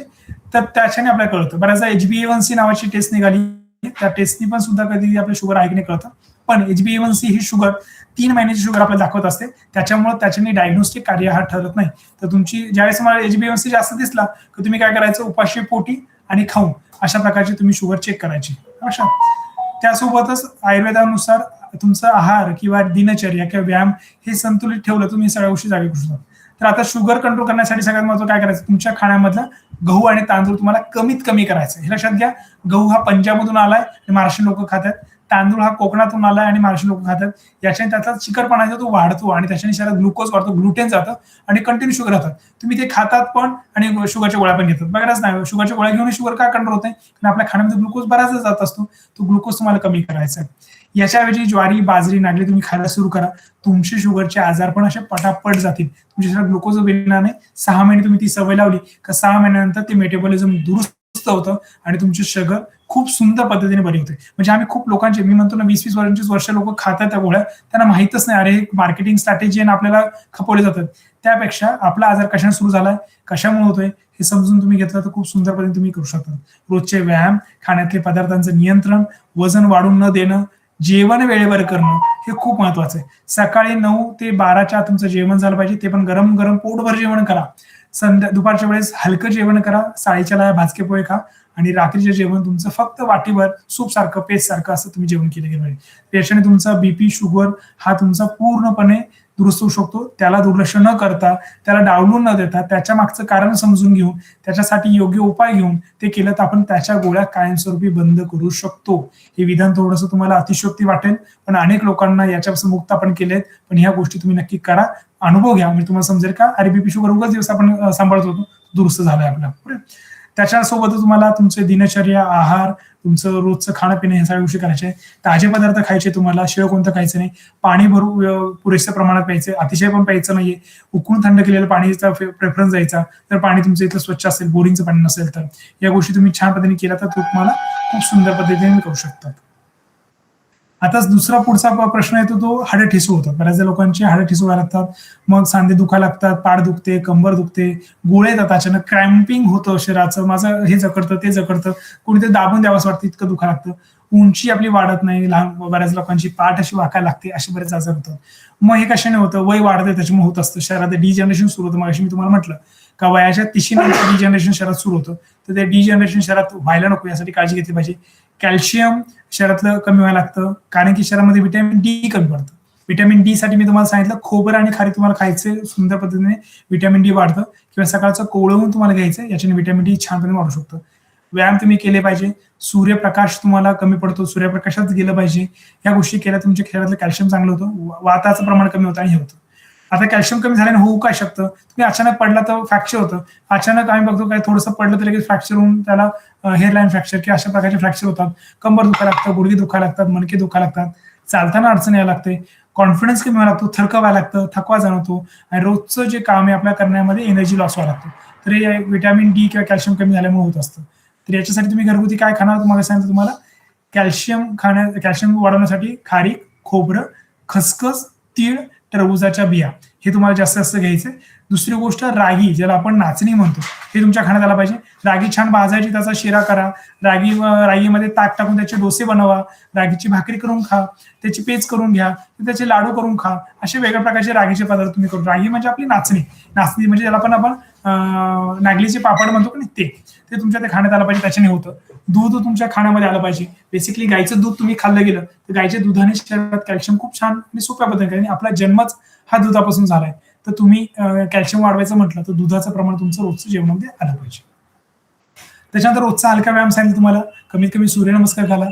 [SPEAKER 5] तर त्याच्याने आपल्याला कळतं. बऱ्याचदा HbA1c नावाची टेस्ट निघाली, त्या टेस्टनी पण सुद्धा कधी आपल्या शुगर आहे की नाही कळतं. पण HbA1c ही शुगर 3 महिन्याची शुगर आपल्याला दाखवत असते, त्याच्यामुळे त्याच्याने डायग्नोस्टिक कार्य हा ठरत नाही. तर तुमची ज्यावेळेस मला HbA1c जास्त दिसला तर तुम्ही काय करायचं? उपाशी पोटी आणि खाऊन अशा प्रकारची तुम्ही शुगर चेक करायची. अशा त्यासोबतच आयुर्वेदानुसार तुमचा आहार किंवा दिनचर्या किंवा व्यायाम हे संतुलित ठेवलं तुम्ही सगळ्या गोष्टी जागे करू शकता. तर आता शुगर कंट्रोल करण्यासाठी सगळ्यात महत्त्वाचं काय करायचं? तुमच्या खाण्यामधला गहू आणि तांदूळ तुम्हाला कमीत कमी करायचं. हे लक्षात घ्या, गहू हा पंजाबमधून आलाय आणि महाराष्ट्रीयन लोक खातात, तांदूळ हा कोकणातून आलाय आणि महाराष्ट्रीयन लोक खातात. याच्याने त्याचा चिकटपणा जो तो वाढतो आणि त्याच्याने शरीरात ग्लुकोज वाढतो, ग्लुटेन जातं आणि कंटिन्यू शुगर राहतात. तुम्ही ते खातात पण आणि शुगरच्या गोळ्या पण घेतात. बघाच नाही, शुगरच्या गोळ्या घेऊन शुगर का कंट्रोल होते? कारण आपल्या खाण्यामध्ये ग्लुकोज बराच जात असतो, तो ग्लुकोज तुम्हाला कमी करायचा आहे. याच्याऐवजी ज्वारी, बाजरी, नागली तुम्ही खायला सुरू करा. तुमचे शुगरचे आजार पण असे पटापट जातील. तुमच्या शरीरात ग्लुकोज येणार नाही. 6 महिने तुम्ही ती सवय लावली का 6 महिन्यानंतर ते मेटाबॉलिझम दुरुस्त होतं आणि तुमचे शुगर खूप सुंदर पद्धतीने बरी होते. म्हणजे आम्ही खूप लोकांचे, मी म्हणतो ना 20-25 वर्ष लोक खातात त्या गोळ्या, त्यांना माहितच नाही अरे मार्केटिंग स्ट्रॅटेजी आणि आपल्याला खपवले जातात. त्यापेक्षा आपला आजार कशाने सुरू झालाय, कशामुळे होतोय हे समजून तुम्ही घेतलं तर खूप सुंदर पद्धतीने तुम्ही करू शकता. रोजचे व्यायाम, खाण्यातले पदार्थांचं नियंत्रण, वजन वाढून न देणं, जेवण वेळेवर करणं हे खूप महत्वाचं आहे. सकाळी 9 ते 12च्या तुमचं जेवण झालं पाहिजे, ते पण गरम गरम पोटभर जेवण करा. दुपारच्या वेळेस हलकं जेवण करा, 4:30ला भाजके पोहे खा आणि रात्रीचे जेवण तुमचं फक्त वाटीभर सूप सारखं, पेस्ट सारखं असं तुम्ही जेवण केलं गेलं पाहिजे. याच्याने तुमचा बीपी, शुगर हा तुमचा पूर्णपणे दुरुस्त होऊ शकतो. त्याला दुर्लक्ष न करता, त्याला डावलून न देता, त्याच्या मागचं कारण समजून घेऊन, त्याच्यासाठी योग्य उपाय घेऊन ते केलं तर आपण त्याच्या गोळ्या कायमस्वरूपी बंद करू शकतो. हे विधान थोडंसं तुम्हाला अतिशयोक्ती वाटेल, पण अनेक लोकांना याच्यापासून मुक्त आपण केलेत. पण ह्या गोष्टी तुम्ही नक्की करा, अनुभव घ्या, म्हणजे तुम्हाला समजेल का अरे बीपी शुगर उगाच दिवस आपण सांभाळत होतो, दुरुस्त झालाय आपला. त्याच्यासोबत तुम्हाला तुमचे दिनचर्या, आहार, तुमचं रोजचं खाणं पिणं हे सगळ्या गोष्टी करायचे. ताजे पदार्थ खायचे, तुम्हाला शिळ कोणतं खायचं नाही. पाणी पुरेशा प्रमाणात प्यायचं, अतिशय पण प्यायचं नाहीये. उकळून थंड केलेलं पाणीचा प्रेफरन्स द्यायचा. तर पाणी तुमचं इथं स्वच्छ असेल, बोरिंगचं पाणी नसेल तर या गोष्टी तुम्ही छान पद्धतीने केल्या तर तुम्हाला खूप सुंदर पद्धतीने करू शकतात. आता दुसरा पुढचा प्रश्न येतो तो हाडं ठिसूळ होतात. बऱ्याचदा लोकांची हाडं ठिसूळ व्हायला लागतात, मग सांधे दुखायला लागतात, पाठ दुखते, कंबर दुखते, गोळे येतात अचानक, क्रॅम्पिंग होतं शरीराचं, माझं हे जकडतं ते जकडतं, कोणीतरी दाबून द्यावंसं वाटतं, इतकं दुखायला लागतं, उंची आपली वाढत नाही, लहान बऱ्याच लोकांची पाठ अशी वाकायला लागते, असे बरेच आजार होतात. मग हे कशाने होतं? वय वाढते त्याच्यामुळे होत असतं, शरीरात डिजनरेशन सुरू होतं. मग मी तुम्हाला म्हटलं का वयाच्या 30 नंतर डिजनरेशन शरीरात सुरू होतं, तर ते डिजनरेशन शरीरात व्हायला नको यासाठी काळजी घेतली पाहिजे. कॅल्शियम शरीरातलं कमी व्हायला लागतं, कारण की शरीरामध्ये व्हिटॅमिन डी कमी पडतं. व्हिटॅमिन डी साठी मी तुम्हाला सांगितलं खोबरं आणि खारी तुम्हाला खायचं, सुंदर पद्धतीने व्हिटॅमिन डी वाढतं, किंवा सकाळचं कोवळवून तुम्हाला घ्यायचं, याच्याने व्हिटॅमिन डी छानपणे वाढू शकतं. व्यायाम तुम्ही केले पाहिजे, सूर्यप्रकाश तुम्हाला कमी पडतो, सूर्यप्रकाशात गेलं पाहिजे, या गोष्टी केल्या तुमच्या शरीरातलं कॅल्शियम चांगलं होतं, वाताचं प्रमाण कमी होतं आणि हे होतं. आता कॅल्शियम कमी झाल्याने होऊ काय शकतं? तुम्ही अचानक पडला तर फ्रॅक्चर होतं. अचानक आम्ही बघतो काय थोडंसं पडलं तर लगेच फ्रॅक्चर होऊन त्याला हेअरलाईन फ्रॅक्चर किंवा अशा प्रकारचे फ्रॅक्चर होतात. कंबर दुखायला लागतं, गुडघे दुखायला लागतात, मणके दुखायला लागतात, चालताना अडचण यायला लागते, कॉन्फिडन्स कमी व्हायला लागतो, थरका व्हायला लागतं, थकवा जाणवतो, आणि रोजचं जे काम आहे आपल्या करण्यामध्ये एनर्जी लॉस व्हायला लागतो. तर हे व्हिटॅमिन डी किंवा कॅल्शियम कमी झाल्यामुळे होत असतं. तर याच्यासाठी तुम्ही घरगुती काय खाणार? तुम्हाला सांगितलं तुम्हाला कॅल्शियम वाढवण्यासाठी खारीक, खोबरं, खसखस, तीळ, टरबुजाच्या बिया हे तुम्हाला जास्त घ्यायचं. दुसरी गोष्ट रागी, ज्याला आपण नाचणी म्हणतो, हे तुमच्या खाण्यात आला पाहिजे. रागी छान भाजायची, त्याचा शिरा करा, रागीमध्ये ताक टाकून त्याचे डोसे बनवा, रागीची भाकरी करून खा, त्याची पेज करून घ्या, त्याचे लाडू करून खा, असे वेगळ्या प्रकारचे रागीचे पदार्थ तुम्ही करू. रागी म्हणजे आपली नाचणी म्हणजे ज्याला पण आपण नागलीचे पापड म्हणतो की नाही, ते तुमच्या ते खाण्यात आलं पाहिजे, त्याच्याने होतं. दूध तुमच्या खाण्यामध्ये आलं पाहिजे. बेसिकली गायचं दूध तुम्ही खाल्लं गेलं तर गायच्या दुधाने शरीरात कॅल्शियम खूप छान आणि सोप्या पद्धतीने, आपला जन्मच हा दुधापासून झालाय, तर तुम्ही कॅल्शियम वाढवायचं म्हटलं तर दुधाचं प्रमाण तुमचं रोजचं जेवणामध्ये आलं पाहिजे. त्याच्यानंतर रोजचा हलका व्यायाम सांगितलं तुम्हाला, कमीत कमी सूर्यनमस्कार घाला,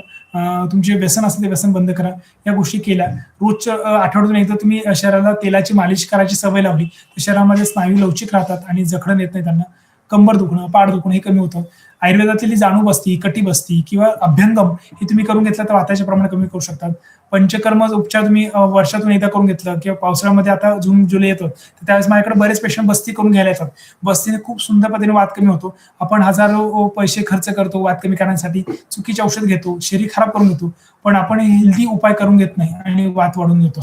[SPEAKER 5] तुमचे व्यसन असेल ते व्यसन बंद करा, या गोष्टी केल्या. रोजच्या आठवड्यातून एकदा तुम्ही शरीराला तेलाची मालिश करायची सवय लावली तर शरीरामध्ये स्नायू लवचिक राहतात आणि जखडण येत नाही त्यांना, कंबर दुखणं, पाठ दुखणं हे कमी होतं. आयुर्वेदातली जाणू बसती, कटी बसती किंवा अभ्यंगम हे तुम्ही करून घेतलं तर वाताचे प्रमाण कमी करू शकतात. पंचकर्म उपचार तुम्ही वर्षातून एकदा करून घेतलं, किंवा पावसाळ्यामध्ये आता जून जुलै येतो तर त्यावेळेस माझ्याकडे बरेच पेशंट बस्ती करून घ्यायला येतात. बस्तीने खूप सुंदर पद्धतीने वात कमी होतो. आपण हजारो पैसे खर्च करतो वात कमी करण्यासाठी, चुकीचे औषध घेतो, शरीर खराब करून घेतो, पण आपण हेल्दी उपाय करून घेत नाही आणि वात वाढून घेतो.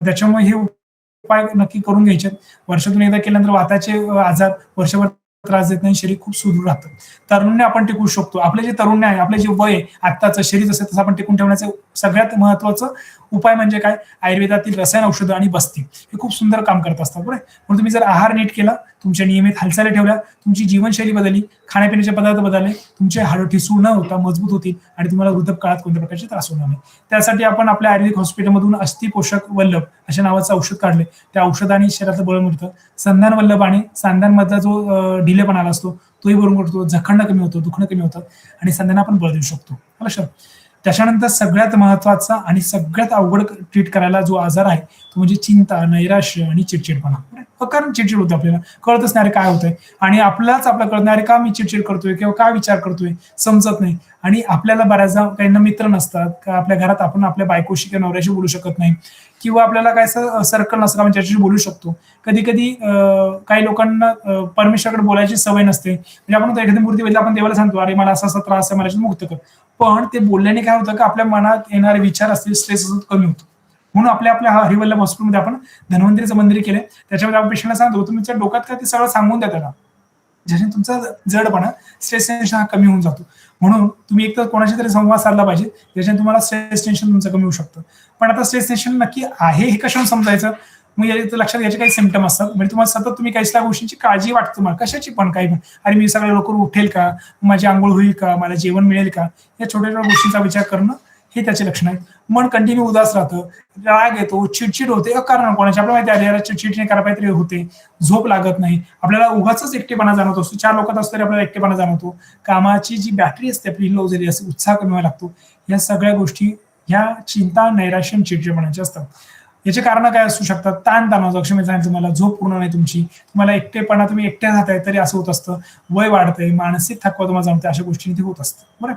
[SPEAKER 5] त्याच्यामुळे हे उपाय नक्की करून घ्यायचे. वर्षातून एकदा केल्यानंतर वाताचे आजार वर्षभर त्रास देत नाही, शरीर खूप सुदृढ राहतं. तरुण्य आपण टिकू शकतो. आपले जे तरुण्य आहे, आपले जे वय आत्ताचं शरीर जसं तसं आपण टिकून ठेवण्याचं सगळ्यात महत्वाचं उपाय म्हणजे काय? आयुर्वेदातील रसायन औषधं आणि बस्ती हे खूप सुंदर काम करत असतात. बरोबर. म्हणून तुम्ही जर आहार नीट केला, तुमच्या नियमित हालचाली ठेवल्या, तुमची जीवनशैली बदलली, खाण्यापिण्याचे पदार्थ बदलले, तुमचे हाडं ठिसूळ न होता मजबूत होतील आणि तुम्हाला वृद्धकाळात कोणत्या प्रकारचे त्रास होणार नाही. त्यासाठी आपण आपल्या आयुर्वेदिक हॉस्पिटलमधून अस्थि पोषक वल्लभ अशा नावाचं औषध काढले. त्या औषधाने शरीराचं बळ मिळतं. संधान वल्लभाने सांध्यांमधला जो ढिलेपणा आला असतो तोही बरोबर करतो, जखडणं कमी होतं, दुखणं कमी होतं आणि संध्यांना आपण बळ देऊ शकतो. लक्षात. त्याच्यानंतर सगळ्यात महत्वाचा आणि सगळ्यात अवघड ट्रीट करायला जो आजार आहे तो म्हणजे चिंता, नैराश्य आणि चिडचिडपणा. कारण चिडचिड होते, आपल्याला कळतच नाही काय होतंय, आणि आपला कळत नाही का मी चिडचिड करतोय किंवा काय विचार करतोय समजत नाही. आणि आपल्याला बऱ्याचदा काहींना मित्र नसतात का, आपल्या घरात आपण आपल्या बायकोशी किंवा नवऱ्याशी बोलू शकत नाही, किंवा आपल्याला काय सर्कल नसतं आपण ज्याच्याशी बोलू शकतो. कधी कधी काही लोकांना परमेश्वराकडे बोलायची सवय नसते. म्हणजे आपण एखादी मूर्ती बघितली, आपण देवाला सांगतो अरे मला असा त्रास आहे, मला मुक्त कर, पण ते बोलल्याने काय होतं का आपल्या मनात येणारे विचार असतील, स्ट्रेस असतो कमी होतो. म्हणून आपल्या हरिवल्लभ हॉस्पिटलमध्ये आपण धन्वंतरीचं मंदिर केलंय. त्याच्यामध्ये आपण पेशंटला सांगतो तुमच्या डोक्यात काय ते सगळं सांगून द्या त्याला, ज्याने तुमचा जडपणा, स्ट्रेस टेन्शन हा कमी होऊन जातो. म्हणून तुम्ही एक तर कोणाशी तरी संवाद साधला पाहिजे ज्याच्याने तुम्हाला स्ट्रेस टेन्शन तुमचं कमी होऊ शकतं. पण आता स्ट्रेस टेन्शन नक्की आहे हे कशाने समजायचं? मग लक्षात घ्यायचे काही सिम्पटम असतात. म्हणजे तुम्हाला सतत तुम्ही काही गोष्टींची काळजी वाटते, तुम्हाला कशाची पण काही पण, अरे मी सगळं लवकर उठेल का, माझी आंघोळ होईल का, मला जेवण मिळेल का, या छोट्या छोट्या गोष्टींचा विचार करणं हे त्याचे लक्षण आहेत. मन कंटिन्यू उदास राहतं, राग येतो, चिडचिड होते, कारण कोणाची आपल्याला माहिती आहे याला चिडचिड नाही करायला पाहिजे होते, झोप लागत नाही, आपल्याला उगाच एकटेपणा जाणवतो असतो, 4 लोकात असतो तरी आपल्याला एकटेपणा जाणवतो, कामाची जी बॅटरी असते आपली लो झाली असते, उत्साह कमी व्हायला लागतो. या सगळ्या गोष्टी ह्या चिंता, नैराश्य, चिडचिडपणाच्या असतात. याचे कारण काय असू शकतात? ताणतणाव, जसं मी सांगितलं तुम्हाला, झोप पूर्ण नाही तुमची, तुम्हाला एकटेपणा, तुम्ही एकट्या राहताय तरी असं होत असतं, वय वाढतंय, मानसिक थकवा तुम्हाला जाणवते, अशा गोष्टी होत असतं. बरं.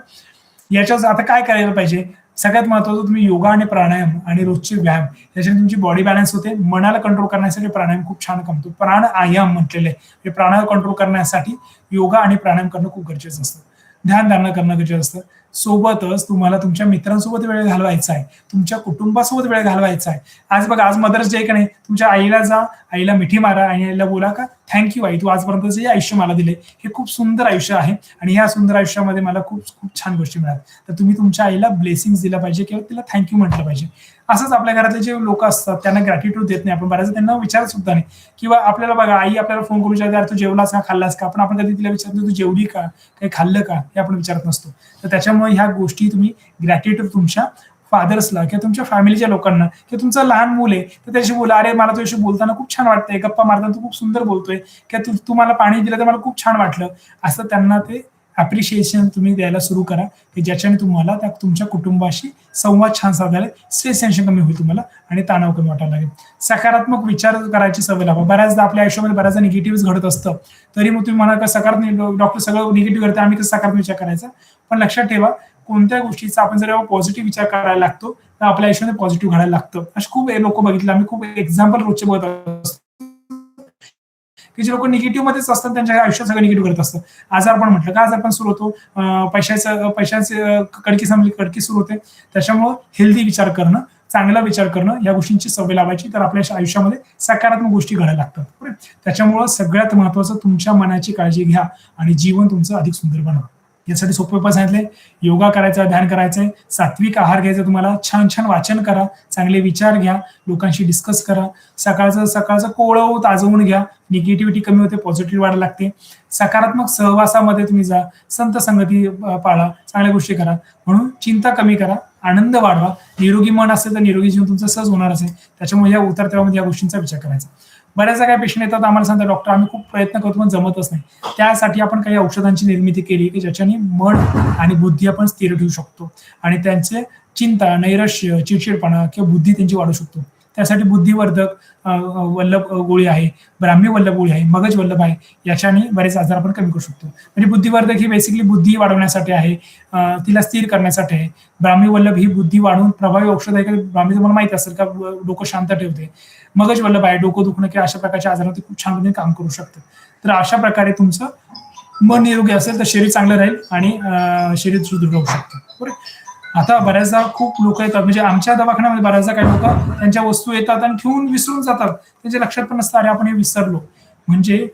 [SPEAKER 5] याच्याच आता काय करायला पाहिजे? सगळ्यात महत्वाचं तुम्ही योगा आणि प्राणायाम आणि रोजचे व्यायाम याच्याने तुमची बॉडी बॅलन्स होते. मनाला कंट्रोल करण्यासाठी प्राणायाम खूप छान कमतो. प्राणायाम म्हटलेले आहे, प्राणायाम कंट्रोल करण्यासाठी योगा आणि प्राणायाम करणं खूप गरजेचं असतं. ध्यानधारणा करणं गरजेचं असतं. सोबतच तुम्हाला तुमच्या मित्रांसोबत वेळ घालवायचा आहे, तुमच्या कुटुंबासोबत वेळ घालवायचा आहे. आज बघा, आज मदर्स डे का नाही, तुमच्या आईला जा, आईला मिठी मारा आणि आईला बोला का थँक्यू आई, तू आजपर्यंत जे आयुष्य मला दिले हे खूप सुंदर आयुष्य आहे आणि ह्या सुंदर आयुष्यामध्ये मला खूप खूप छान गोष्टी मिळाल्या. तर तुम्ही तुमच्या आईला ब्लेसिंग्स दिला पाहिजे किंवा तिला थँक्यू म्हटलं पाहिजे. असंच आपल्या घरातले जे लोक असतात त्यांना ग्रॅटिट्यूड देत नाही आपण, बऱ्याचदा त्यांना विचारत सुद्धा नाही. किंवा आपल्याला बघा, आई आपल्याला फोन करू शकते, तू जेवलास का, खाल्लास का, आपण कधी तिला विचारतो तू जेवली का, काही खाल्लं का, हे आपण विचारत नसतो. तर त्याच्यामुळे ह्या गोष्टी तुम्ही ग्रॅटिट्यूड तुमच्या फादर्सला किंवा तुमच्या फॅमिलीच्या लोकांना किंवा तुमचं लहान मुल आहे तर त्याशी बोला, अरे मला तुझ्याशी बोलताना खूप छान वाटतंय, गप्पा मारताना तू खूप सुंदर बोलतोय, किंवा तू मला पाणी दिलं तर मला खूप छान वाटलं. असं त्यांना ते अप्रिशिएशन तुम्ही द्यायला सुरू करा, की ज्याच्याने तुम्हाला त्या तुमच्या कुटुंबाशी संवाद छान साधायला स्ट्रेस टेन्शन कमी होईल तुम्हाला आणि तणाव कमी वाटायला लागेल. सकारात्मक विचार करायची सवय लावा. बऱ्याचदा आपल्या आयुष्यामध्ये बऱ्याचदा निगेटिव्ह घडत असतं, तरी मग तुम्ही म्हणा का सकारात्मक, डॉक्टर सगळं निगेटिव्ह करते, आम्ही कसं सकारात्मक विचार करायचा. पण लक्षात ठेवा, कोणत्या गोष्टीचा आपण जर पॉझिटिव्ह विचार करायला लागतो तर आपल्या आयुष्यामध्ये पॉझिटिव्ह घडायला लागतं. असे खूप लोक बघितले, आम्ही खूप एक्झाम्पल रोजचे बघत असतो की जे लोक निगेटिव्ह मध्येच असतात त्यांच्या आयुष्यात सगळं निगेटिव्ह करत असतं. आजारपण म्हटलं का आजारपण सुरू होतो, पैशाचे कडकी सुरू होते. त्याच्यामुळं हेल्दी विचार करणं, चांगला विचार करणं, या गोष्टींची सवय लावायची, तर आपल्या आयुष्यामध्ये सकारात्मक गोष्टी घडायला लागतात. त्याच्यामुळं सगळ्यात महत्वाचं तुमच्या मनाची काळजी घ्या आणि जीवन तुमचं अधिक सुंदर बनवा. यासाठी सोपे उपाय सांगितले, योगा करायचा, ध्यान करायचंय, सात्विक आहार घ्यायचा, तुम्हाला छान छान वाचन करा, चांगले विचार घ्या, लोकांशी डिस्कस करा, सकाळचं कोवळं ताजवून घ्या, निगेटिव्हिटी कमी होते, पॉझिटिव्ह वाढायला लागते. सकारात्मक सहवासामध्ये तुम्ही जा, संत संगती पाळा, चांगल्या गोष्टी करा, म्हणून चिंता कमी करा, आनंद वाढवा. निरोगी मन असेल तर निरोगी जीवन तुमचं सहज होणार असेल. त्याच्यामुळे या उतरत्यामध्ये या गोष्टींचा विचार करायचा. बऱ्याचदा काही पेशंट येतात, आम्हाला सांगतात डॉक्टर आम्ही खूप प्रयत्न करतो पण जमतच नाही. त्यासाठी आपण काही औषधांची निर्मिती केली की ज्याच्याने मन आणि बुद्धी आपण स्थिर ठेवू शकतो आणि त्यांचे चिंता, नैराश्य, चिडचिडपणा किंवा बुद्धी त्यांची वाढू शकतो. त्यासाठी बुद्धिवर्धक वल्लभ गोळी आहे, ब्राह्मी वल्लभ गोळी आहे, मगज वल्लभ आहे, याच्याने बरेच आजार आपण कमी करू शकतो. म्हणजे बुद्धिवर्धक ही बेसिकली बुद्धी वाढवण्यासाठी आहे, तिला स्थिर करण्यासाठी आहे. ब्राह्मी वल्लभ ही बुद्धी वाढवून प्रभावी औषध आहे. का ब्राह्मी तुम्हाला माहिती असेल का, डोकं शांत ठेवते. मगज वल्लभ आहे, डोकं दुखणं किंवा अशा प्रकारच्या आजारात खूप छान पद्धतीने काम करू शकतं. तर अशा प्रकारे तुमचं मन निरोगी असेल तर शरीर चांगलं राहील आणि शरीर सुदृढ होऊ शकतं. बरोबर. आता बऱ्याचदा खूप लोक येतात, म्हणजे आमच्या दवाखान्यामध्ये बऱ्याचदा काही लोक त्यांच्या वस्तू येतात आणि ठेवून विसरून जातात, त्यांच्या लक्षात पण नसतं अरे आपण हे विसरलो. म्हणजे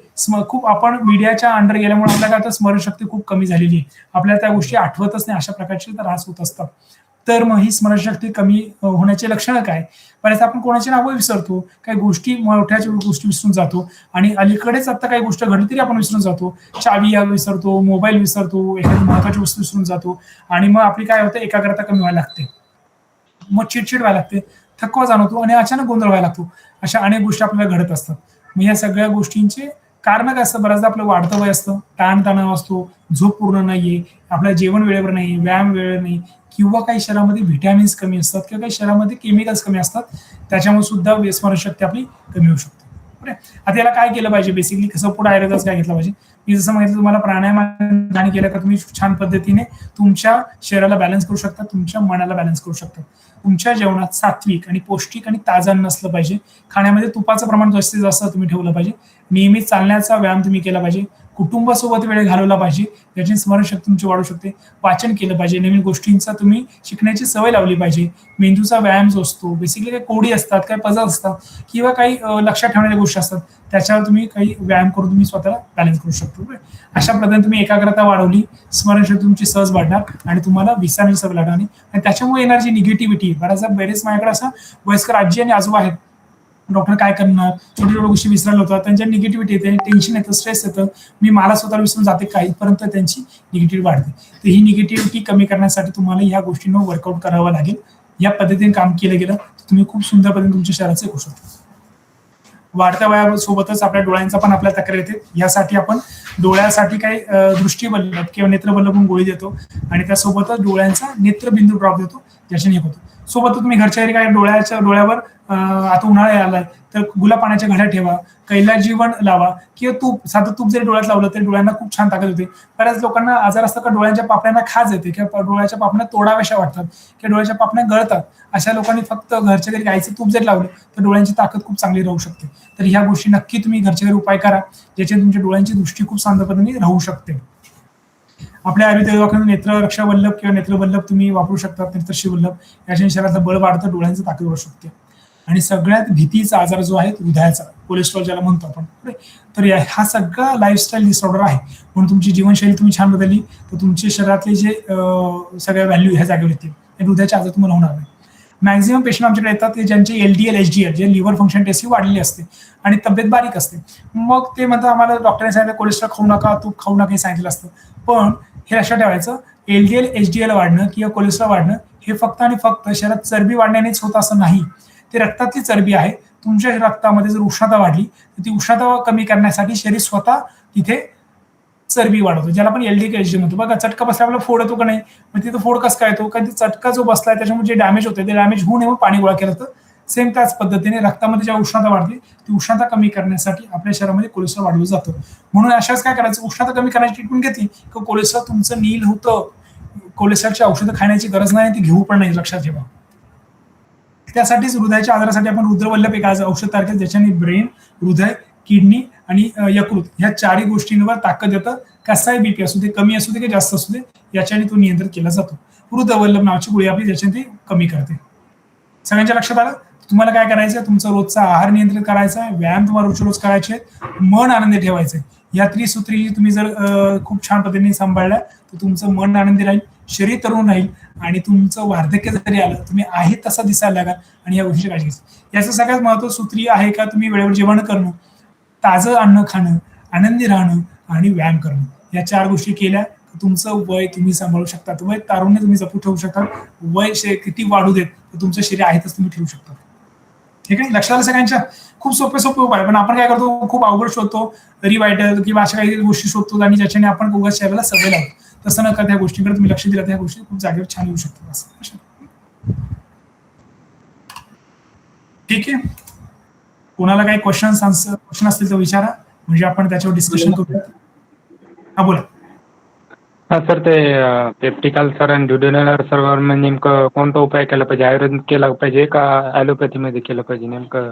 [SPEAKER 5] खूप आपण मीडियाच्या अंडर गेल्यामुळे आपल्याला आता स्मरणशक्ती खूप कमी झालेली आहे, आपल्याला त्या गोष्टी आठवतच नाही, अशा प्रकारचे त्रास होत असतात. तर मग ही स्मरणशक्ती कमी होण्याचे लक्षणं काय? बऱ्याच आपण कोणाची नावं विसरतो, काही गोष्टी मोठ्या गोष्टी विसरून जातो आणि अलीकडेच आता काही गोष्ट घडली तरी आपण विसरून जातो. चावी विसरतो, मोबाईल विसरतो, एखादी महत्वाची वस्तू विसरून जातो आणि मग आपली काय होतं, एकाग्रता कमी व्हायला लागते, मग चिडचिड व्हायला लागते, थकवा जाणवतो आणि अचानक गोंधळ व्हायला लागतो. अशा अनेक गोष्टी आपल्याला घडत असतात. मग या सगळ्या गोष्टींचे कारण काय असतं, बऱ्याचदा आपलं वाढतं वय असतं, ताणतणाव असतो, झोप पूर्ण नाहीये, आपलं जेवण वेळेवर नाही, व्यायाम वेळेवर नाही, किंवा काही शरीरामध्ये व्हिटॅमिन्स कमी असतात किंवा काही शरीरामध्ये केमिकल्स कमी असतात, त्याच्यामुळे सुद्धा स्मरणशक्ती आपली कमी होऊ शकते. बरोबर. आता याला काय केलं पाहिजे, बेसिकली कसं पुढे आयुर्वेदाचं काय घेतलं पाहिजे. मी जसं माहिती तुम्हाला प्राणायाम केलं का तुम्ही छान पद्धतीने तुमच्या शरीराला बॅलन्स करू शकता, तुमच्या मनाला बॅलन्स करू शकता. तुमच्या जेवणात सात्विक आणि पौष्टिक आणि ताजं नसलं पाहिजे, खाण्यामध्ये तुपाचं प्रमाण जास्तीत जास्त तुम्ही ठेवलं पाहिजे, नियमित चालण्याचा व्यायाम तुम्ही केला पाहिजे, कुटुंबासोबत वेळ घालवला पाहिजे, याची स्मरणशक्ती तुमची वाढू शकते. वाचन केलं पाहिजे, नवीन गोष्टींचा तुम्ही शिकण्याची सवय लावली पाहिजे. मेंदूचा व्यायाम जो असतो, बेसिकली काही कोडी असतात, काही पझल असतात किंवा काही लक्षात ठेवण्याच्या गोष्टी असतात, त्याच्यावर तुम्ही काही व्यायाम करून तुम्ही स्वतःला बॅलन्स करू शकतो. अशा पद्धतीने तुम्ही एकाग्रता वाढवली, स्मरणशक्ती तुमची सहज वाढणार आणि तुम्हाला विसरण्याची सवय लागणार नाही. आणि त्याच्यामुळे येणारी जी निगेटिव्हिटी, बरेच माझ्याकडे असं वयस्कर आजी आणि आजोबा आहेत, डॉक्टर काय करणार, छोटी छोटी गोष्टी विसरायला होतात, त्यांच्या निगेटिव्हिटी येते, टेन्शन येतं, स्ट्रेस येतं, मी मला स्वतःला विसरून जाते काही, परंतु त्यांची निगेटिव्हिटी वाढते. तर ही निगेटिव्हिटी कमी करण्यासाठी तुम्हाला या गोष्टींवर वर्कआउट करावं लागेल. या पद्धतीने काम केलं गेलं तर तुम्ही खूप सुंदर पद्धतीने तुमच्या शरीराचे करू शकता. वाढत्या वयासोबतच आपल्या डोळ्यांचा पण आपल्या तक्रार येते, यासाठी आपण डोळ्यासाठी काही दृष्टीवल्लभ किंवा नेत्रवल्लभ म्हणून गोळी देतो आणि त्यासोबतच डोळ्यांचा नेत्रबिंदू ड्रॉप देतो, ज्याच्याने होतो. सोबत तुम्ही घरच्या घरी काय डोळ्यावर आता उन्हाळा आलाय तर गुलाब पाण्याच्या घड्या ठेवा, कैलाजीवन लावा किंवा साधं तूप जरी डोळ्यात लावलं तरी डोळ्यांना खूप छान ताकद होते. बऱ्याच लोकांना आजार असतात का डोळ्यांच्या पापण्यांना खाज येते किंवा डोळ्याच्या पापण्या तोडाव्याशा वाटतात किंवा डोळ्याच्या पापण्या गळतात. अशा लोकांनी फक्त घरच्या घरी गाईचं तूप जरी लावलं तर डोळ्यांची ताकद खूप चांगली राहू शकते. तर ह्या गोष्टी नक्की तुम्ही घरच्या घरी उपाय करा, ज्याच्याने तुमच्या डोळ्यांची दृष्टी खूप शांत पद्धतीने राहू शकते. आपल्या आयुर्वेद दवाखान्यात नेत्ररक्षा वल्लभ किंवा नेत्रवल्लभ तुम्ही वापरू शकता. नेत्रश्री वल्लभ याच्याने शरीराचं बळ वाढतं, डोळ्यांचं ताकद वाढू शकते. आणि सगळ्यात भीतीचा आजार जो आहे हृदयाचा, कोलेस्ट्रॉल ज्याला म्हणतो आपण, तर हा सगळा लाईफस्टाईल डिसऑर्डर आहे. म्हणून तुमची जीवनशैली तुम्ही छान बदलली तर तुमच्या शरीरातले जे सगळ्या व्हॅल्यू ह्या जागेवर येतील, हृदयाचे आजार तुम्हाला होणार नाही. मॅक्झिमम पेशंट आमच्याकडे येतात की ज्यांचे LDL HDL जे लिव्हर फंक्शन टेस्ट वाढलेली असते आणि तब्येत बारीक असते. मग ते म्हणतात आम्हाला डॉक्टरने सांगितलं कोलेस्ट्रॉल खाऊ नका, तूप खाऊ नका हे सांगितलं असतं. पण हे लक्षात ठेवायचं, LDL HDL वाढणं किंवा कोलेस्ट्रॉल वाढणं हे फक्त आणि फक्त शरीरात चरबी वाढण्यानेच होत असं नाही. ते रक्तातली चरबी आहे. तुमच्या रक्तामध्ये जर उष्णता वाढली तर ती उष्णता कमी करण्यासाठी शरीर स्वतः तिथे चरबी वाढवतो, ज्याला आपण LDL HDL म्हणतो. बघा चटका बसला आपल्याला फोड येतो का नाही, मग तिथं फोड कसं काय येतो, कारण चटका जो बसलाय त्याच्यामुळे जे डॅमेज होते ते डॅमेज होऊ नये मग पाणी गोळा केलं. तर सेम त्याच पद्धतीने रक्तामध्ये जेव्हा उष्णता वाढते ती उष्णता कमी करण्यासाठी आपल्या शरीरामध्ये कोलेस्ट्रॉल वाढवलं जातं. म्हणून अशाच काय करायचं, उष्णता कमी करण्याची ट्रीटमेंट घेतली की कोलेस्ट्रॉल तुमचं नील होतं. कोलेस्ट्रॉलची औषधं खाण्याची गरज नाही, ती घेऊ पण नाही, लक्षात ठेवा. त्यासाठीच हृदयाच्या आजारासाठी आपण रुद्रवल्लभ एक औषध तयार केलं, ज्याच्याने ब्रेन, हृदय, किडनी आणि यकृत ह्या चारही गोष्टींवर ताकद येतं. कसाही बीपी असू दे, कमी असू दे की जास्त असू दे, याच्याने तो नियंत्रित केला जातो. रुद्रवल्लभ नावाची गोळी आपली ज्याच्याने ते कमी करते. सगळ्यांच्या लक्षात आलं. तुम्हाला काय करायचं, तुमचा रोजचा आहार नियंत्रित करायचा आहे, व्यायाम तुम्हाला रोज करायचे, मन आनंदी ठेवायचंय. या त्रिसूत्री तुम्ही जर खूप छान पद्धतीने सांभाळल्या तर तुमचं मन आनंदी राहील, शरीर तरुण राहील आणि तुमचं वार्धक्य जरी आलं तुम्ही आहे तसा दिसायला लागाल. आणि या गोष्टीची काळजी घ्यायची. याचं सगळ्यात महत्त्वाचं सूत्री आहे का, तुम्ही वेळेवर जेवण करणं, ताजं अन्न खाणं, आनंदी राहणं आणि व्यायाम करणं. या 4 गोष्टी केल्या तर तुमचं वय तुम्ही सांभाळू शकता. वय तारुण्य तुम्ही जपू ठेवू शकता. वय किती वाढू देत तर तुमचं शरीर आहे तसं तुम्ही ठेवू शकता. ठीक आहे, लक्षात आलं सगळ्यांच्या. खूप सोपे उपाय, पण आपण काय करतो, खूप अवघड शोधतो, रिवायटल किंवा अशा काही गोष्टी शोधतो आणि ज्याच्याने आपण उगाच शरीराला सवय लावतो. तसं न करता या गोष्टींकडे तुम्ही लक्ष दिलं तर ह्या गोष्टी खूप जागेवर छान येऊ शकतात. असं ठीक आहे. कोणाला काही क्वेश्चन असतील तर विचारा, म्हणजे आपण त्याच्यावर डिस्कशन करूया. हा बोला.
[SPEAKER 1] हा सर, ते पेप्टिक अल्सर आणि ड्युडेनल अल्सरवर नेमकं कोणता उपाय केला पाहिजे, आयुर्वेद केला पाहिजे का ॲलोपॅथीमध्ये केलं पाहिजे, नेमकं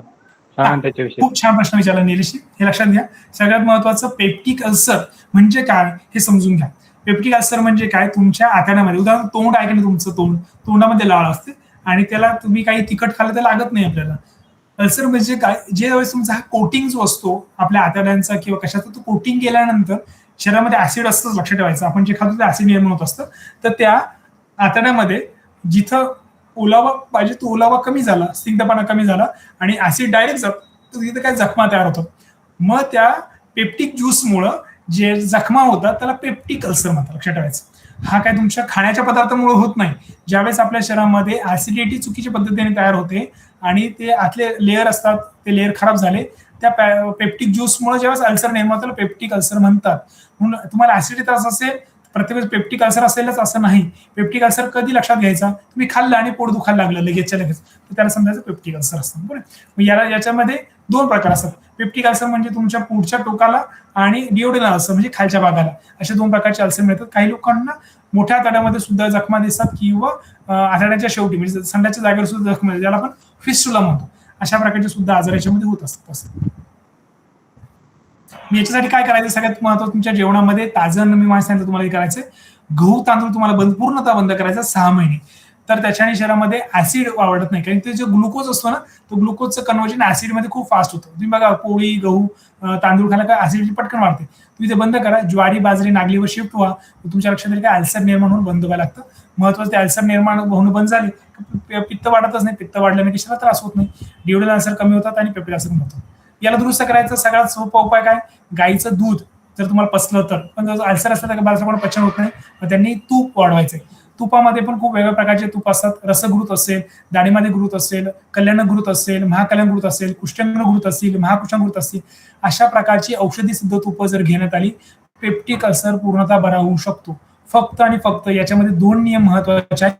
[SPEAKER 1] सांगा त्याच्याविषयी.
[SPEAKER 5] खूप छान प्रश्न विचारला निलेश. हे लक्षात घ्या, सगळ्यात महत्वाचं पेप्टिक अल्सर म्हणजे काय हे समजून घ्या. पेप्टिक अल्सर म्हणजे काय, तुमच्या आतड्यामध्ये, उदाहरण तोंड आहे की नाही, तुमचं तोंडामध्ये लाळ असते आणि त्याला तुम्ही काही तिखट खाल्लं तर लागत नाही आपल्याला. अल्सर म्हणजे काय, जे वेळेस तुमचा हा कोटिंग जो असतो आपल्या आतड्यांचा किंवा कशाचा, तो कोटिंग गेल्यानंतर शरीरामध्ये ऍसिड असतंच, लक्षात ठेवायचं. आपण जे खातो ते ऍसिड निर्माण होत असतं. तर त्या आतड्यामध्ये जिथं ओलावा पाहिजे तो ओलावा कमी झाला, स्निग्धपणा कमी झाला आणि ऍसिड डायरेक्ट तर तिथे काय जखमा तयार होतात. मग त्या पेप्टिक ज्यूसमुळं जे जखमा होतात त्याला पेप्टिक अल्सर म्हणतात, लक्षात ठेवायचं. हा काय तुमच्या खाण्याच्या पदार्थामुळे होत नाही. ज्यावेळेस आपल्या शरीरामध्ये ऍसिडिटी चुकीच्या पद्धतीने तयार होते आणि ते आतले लेअर असतात, ते लेअर खराब झाले, त्या पेप्टिक ज्यूसमुळे ज्यावेळेस अल्सर निर्माण होतं पेप्टिक अल्सर म्हणतात. म्हणून तुम्हाला ऍसिडिटी त्रास असेल प्रत्येक पेप्टिक अल्सर असेलच असं नाही. पेप्टिक अल्सर कधी लक्षात घ्यायचा, तुम्ही खाल्लं आणि पोट दुखायला लागलं लगेचच्या लगेच, तर त्याला समजायचं पेप्टिक अल्सर असतं. बरोबर. मग याच्यामध्ये 2 प्रकार असतात. पेप्टिक अल्सर म्हणजे तुमच्या पुढच्या टोकाला आणि डिओडेनल अल्सर म्हणजे खालच्या भागाला, अशा 2 प्रकारचे अल्सर मिळतात. काही लोकांना मोठ्या आतड्यामध्ये सुद्धा जखमा दिसतात किंवा आतड्याच्या शेवटी म्हणजे संडाच्या जागेवर सुद्धा जखमा, ज्याला आपण फिस्टुला म्हणतो, अशा प्रकारचे सुद्धा आजार याच्यामध्ये होत असतात. असं याच्यासाठी काय करायचं, सगळ्यात महत्त्वाचं तुमच्या जेवणामध्ये ताजं अन्न, मी माझ्या सांगितलं तुम्हाला हे करायचं. गहू तांदूळ तुम्हाला पूर्णतः बंद करायचा 6 महिने. तर त्याच्याने शरीरामध्ये ऍसिड वाढत नाही, कारण ते जो ग्लुकोज असतो ना, तो ग्लुकोजचं कन्व्हर्जन ऍसिडमध्ये खूप फास्ट होतं. तुम्ही बघा पोळी, गहू, तांदूळ खायला काय ऍसिडिटी पटकन वाढते. तुम्ही ते बंद करा. ज्वारी, बाजरी, नागलीवर शिफ्ट व्हा. तुमच्या लक्षात येईल काय, अल्सर निर्माण होऊन बंद व्हायला लागतं. महत्वाचं ते अल्सर निर्माण होणं बंद झाले, पित्त वाढतच नाही. पित्त वाढल्याने कशाला त्रास होत नाही. डिओडेनल अल्सर कमी होतात आणि पेप्टिक अल्सर कमी होतात. याला दुरुस्त करायचं सगळ्यात सोपा उपाय काय, गाईचं दूध जर तुम्हाला पचलं तर, पण जर अल्सर असलं तर बाळाचं पचन होत नाही, मग त्यांनी तूप वाढवायचंय. तुपामध्ये पण खूप वेगवेगळ्या प्रकारचे तूप असतात. रसघृत असेल, दाणेमध्ये घृत असेल, कल्याण घृत असेल, महाकल्याण घृत असेल, कुष्ठांग घृत असतील, महाकुष्ठांग घृत असतील, अशा प्रकारची औषधी सिद्ध तुप जर घेण्यात आली, पेप्टिक अल्सर पूर्णतः बरा होऊ शकतो. फक्त आणि फक्त याच्यामध्ये 2 नियम महत्वाचे आहेत.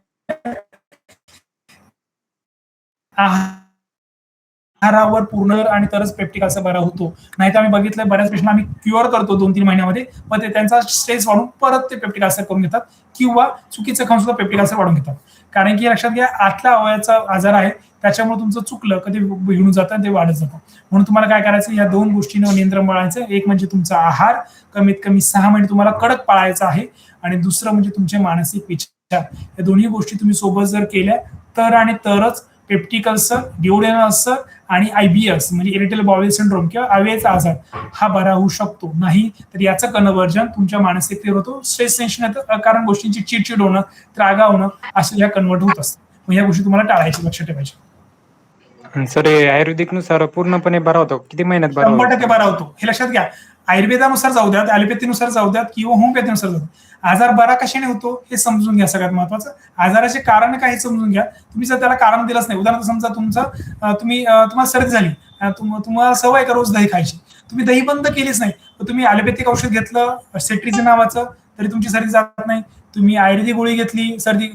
[SPEAKER 5] आहारावर पूर्ण आणि तरच पेप्टिक अल्सर बरा होतो. नाही तर आम्ही बघितलं बऱ्याच पेशंट आम्ही क्युअर करतो 2-3 महिन्यामध्ये, पण ते त्यांचा स्ट्रेस वाढून परत ते पेप्टिक अल्सर करून घेतात किंवा चुकीचं खाऊन सुद्धा पेप्टिक अल्सर वाढून घेतात. कारण की लक्षात घ्या, आतल्या अवयवाचा आजार आहे, त्याच्यामुळे तुमचं चुकलं कधी बिघडून जातं, ते वाढत जातं. म्हणून तुम्हाला काय करायचं, या 2 गोष्टींवर नियंत्रण पाळायचं. एक म्हणजे तुमचा आहार कमीत कमी 6 महिने तुम्हाला कडक पाळायचा आहे, आणि दुसरं म्हणजे तुमचे मानसिक विचार. या दोन्ही गोष्टी तुम्ही सोबत जर केल्या तर आणि तरच पेप्टिक अल्सर, ड्युओडेनल अल्सर आणि IBS म्हणजे इरिटेबल बाउल सिंड्रोम किंवा अवयवाचा आजार हा बरा होऊ शकतो. नाही तर याचं कन्व्हर्जन तुमच्या मानसिकतेवर होतो, स्ट्रेस टेन्शन येतं, कारण गोष्टींची चिडचिड होणं, त्रागा होणं असं या कन्वर्ट होत असतं. मग या गोष्टी तुम्हाला टाळायची, लक्ष ठेवायची.
[SPEAKER 1] सर हे आयुर्वेदिकनुसार पूर्णपणे बरा होतो, किती महिन्यात बरा
[SPEAKER 5] 100% बरा होतो, हे लक्षात घ्या. आयुर्वेदानुसार जाऊ द्यात, ॲलोपॅथीनुसार जाऊ द्यात किंवा होमिओपॅथीनुसार जाऊ द्यात, आजार बरा कशाने होतो हे समजून घ्या. सगळ्यात महत्वाचं आजाराचे कारण काय हे समजून घ्या. तुम्ही जर त्याला कारण दिलंच नाही, उदाहरणार्थ समजा तुम्हाला सर्दी झाली, तुम्हाला सवय का रोज दही खायची, तुम्ही दही बंद केलीच नाही, तुम्ही ॲलोपॅथिक औषध घेतलं सेट्रिजिन नावाचं तरी तुमची सर्दी जात नाही, तुम्ही आयुर्वेदिक गोळी घेतली सर्दी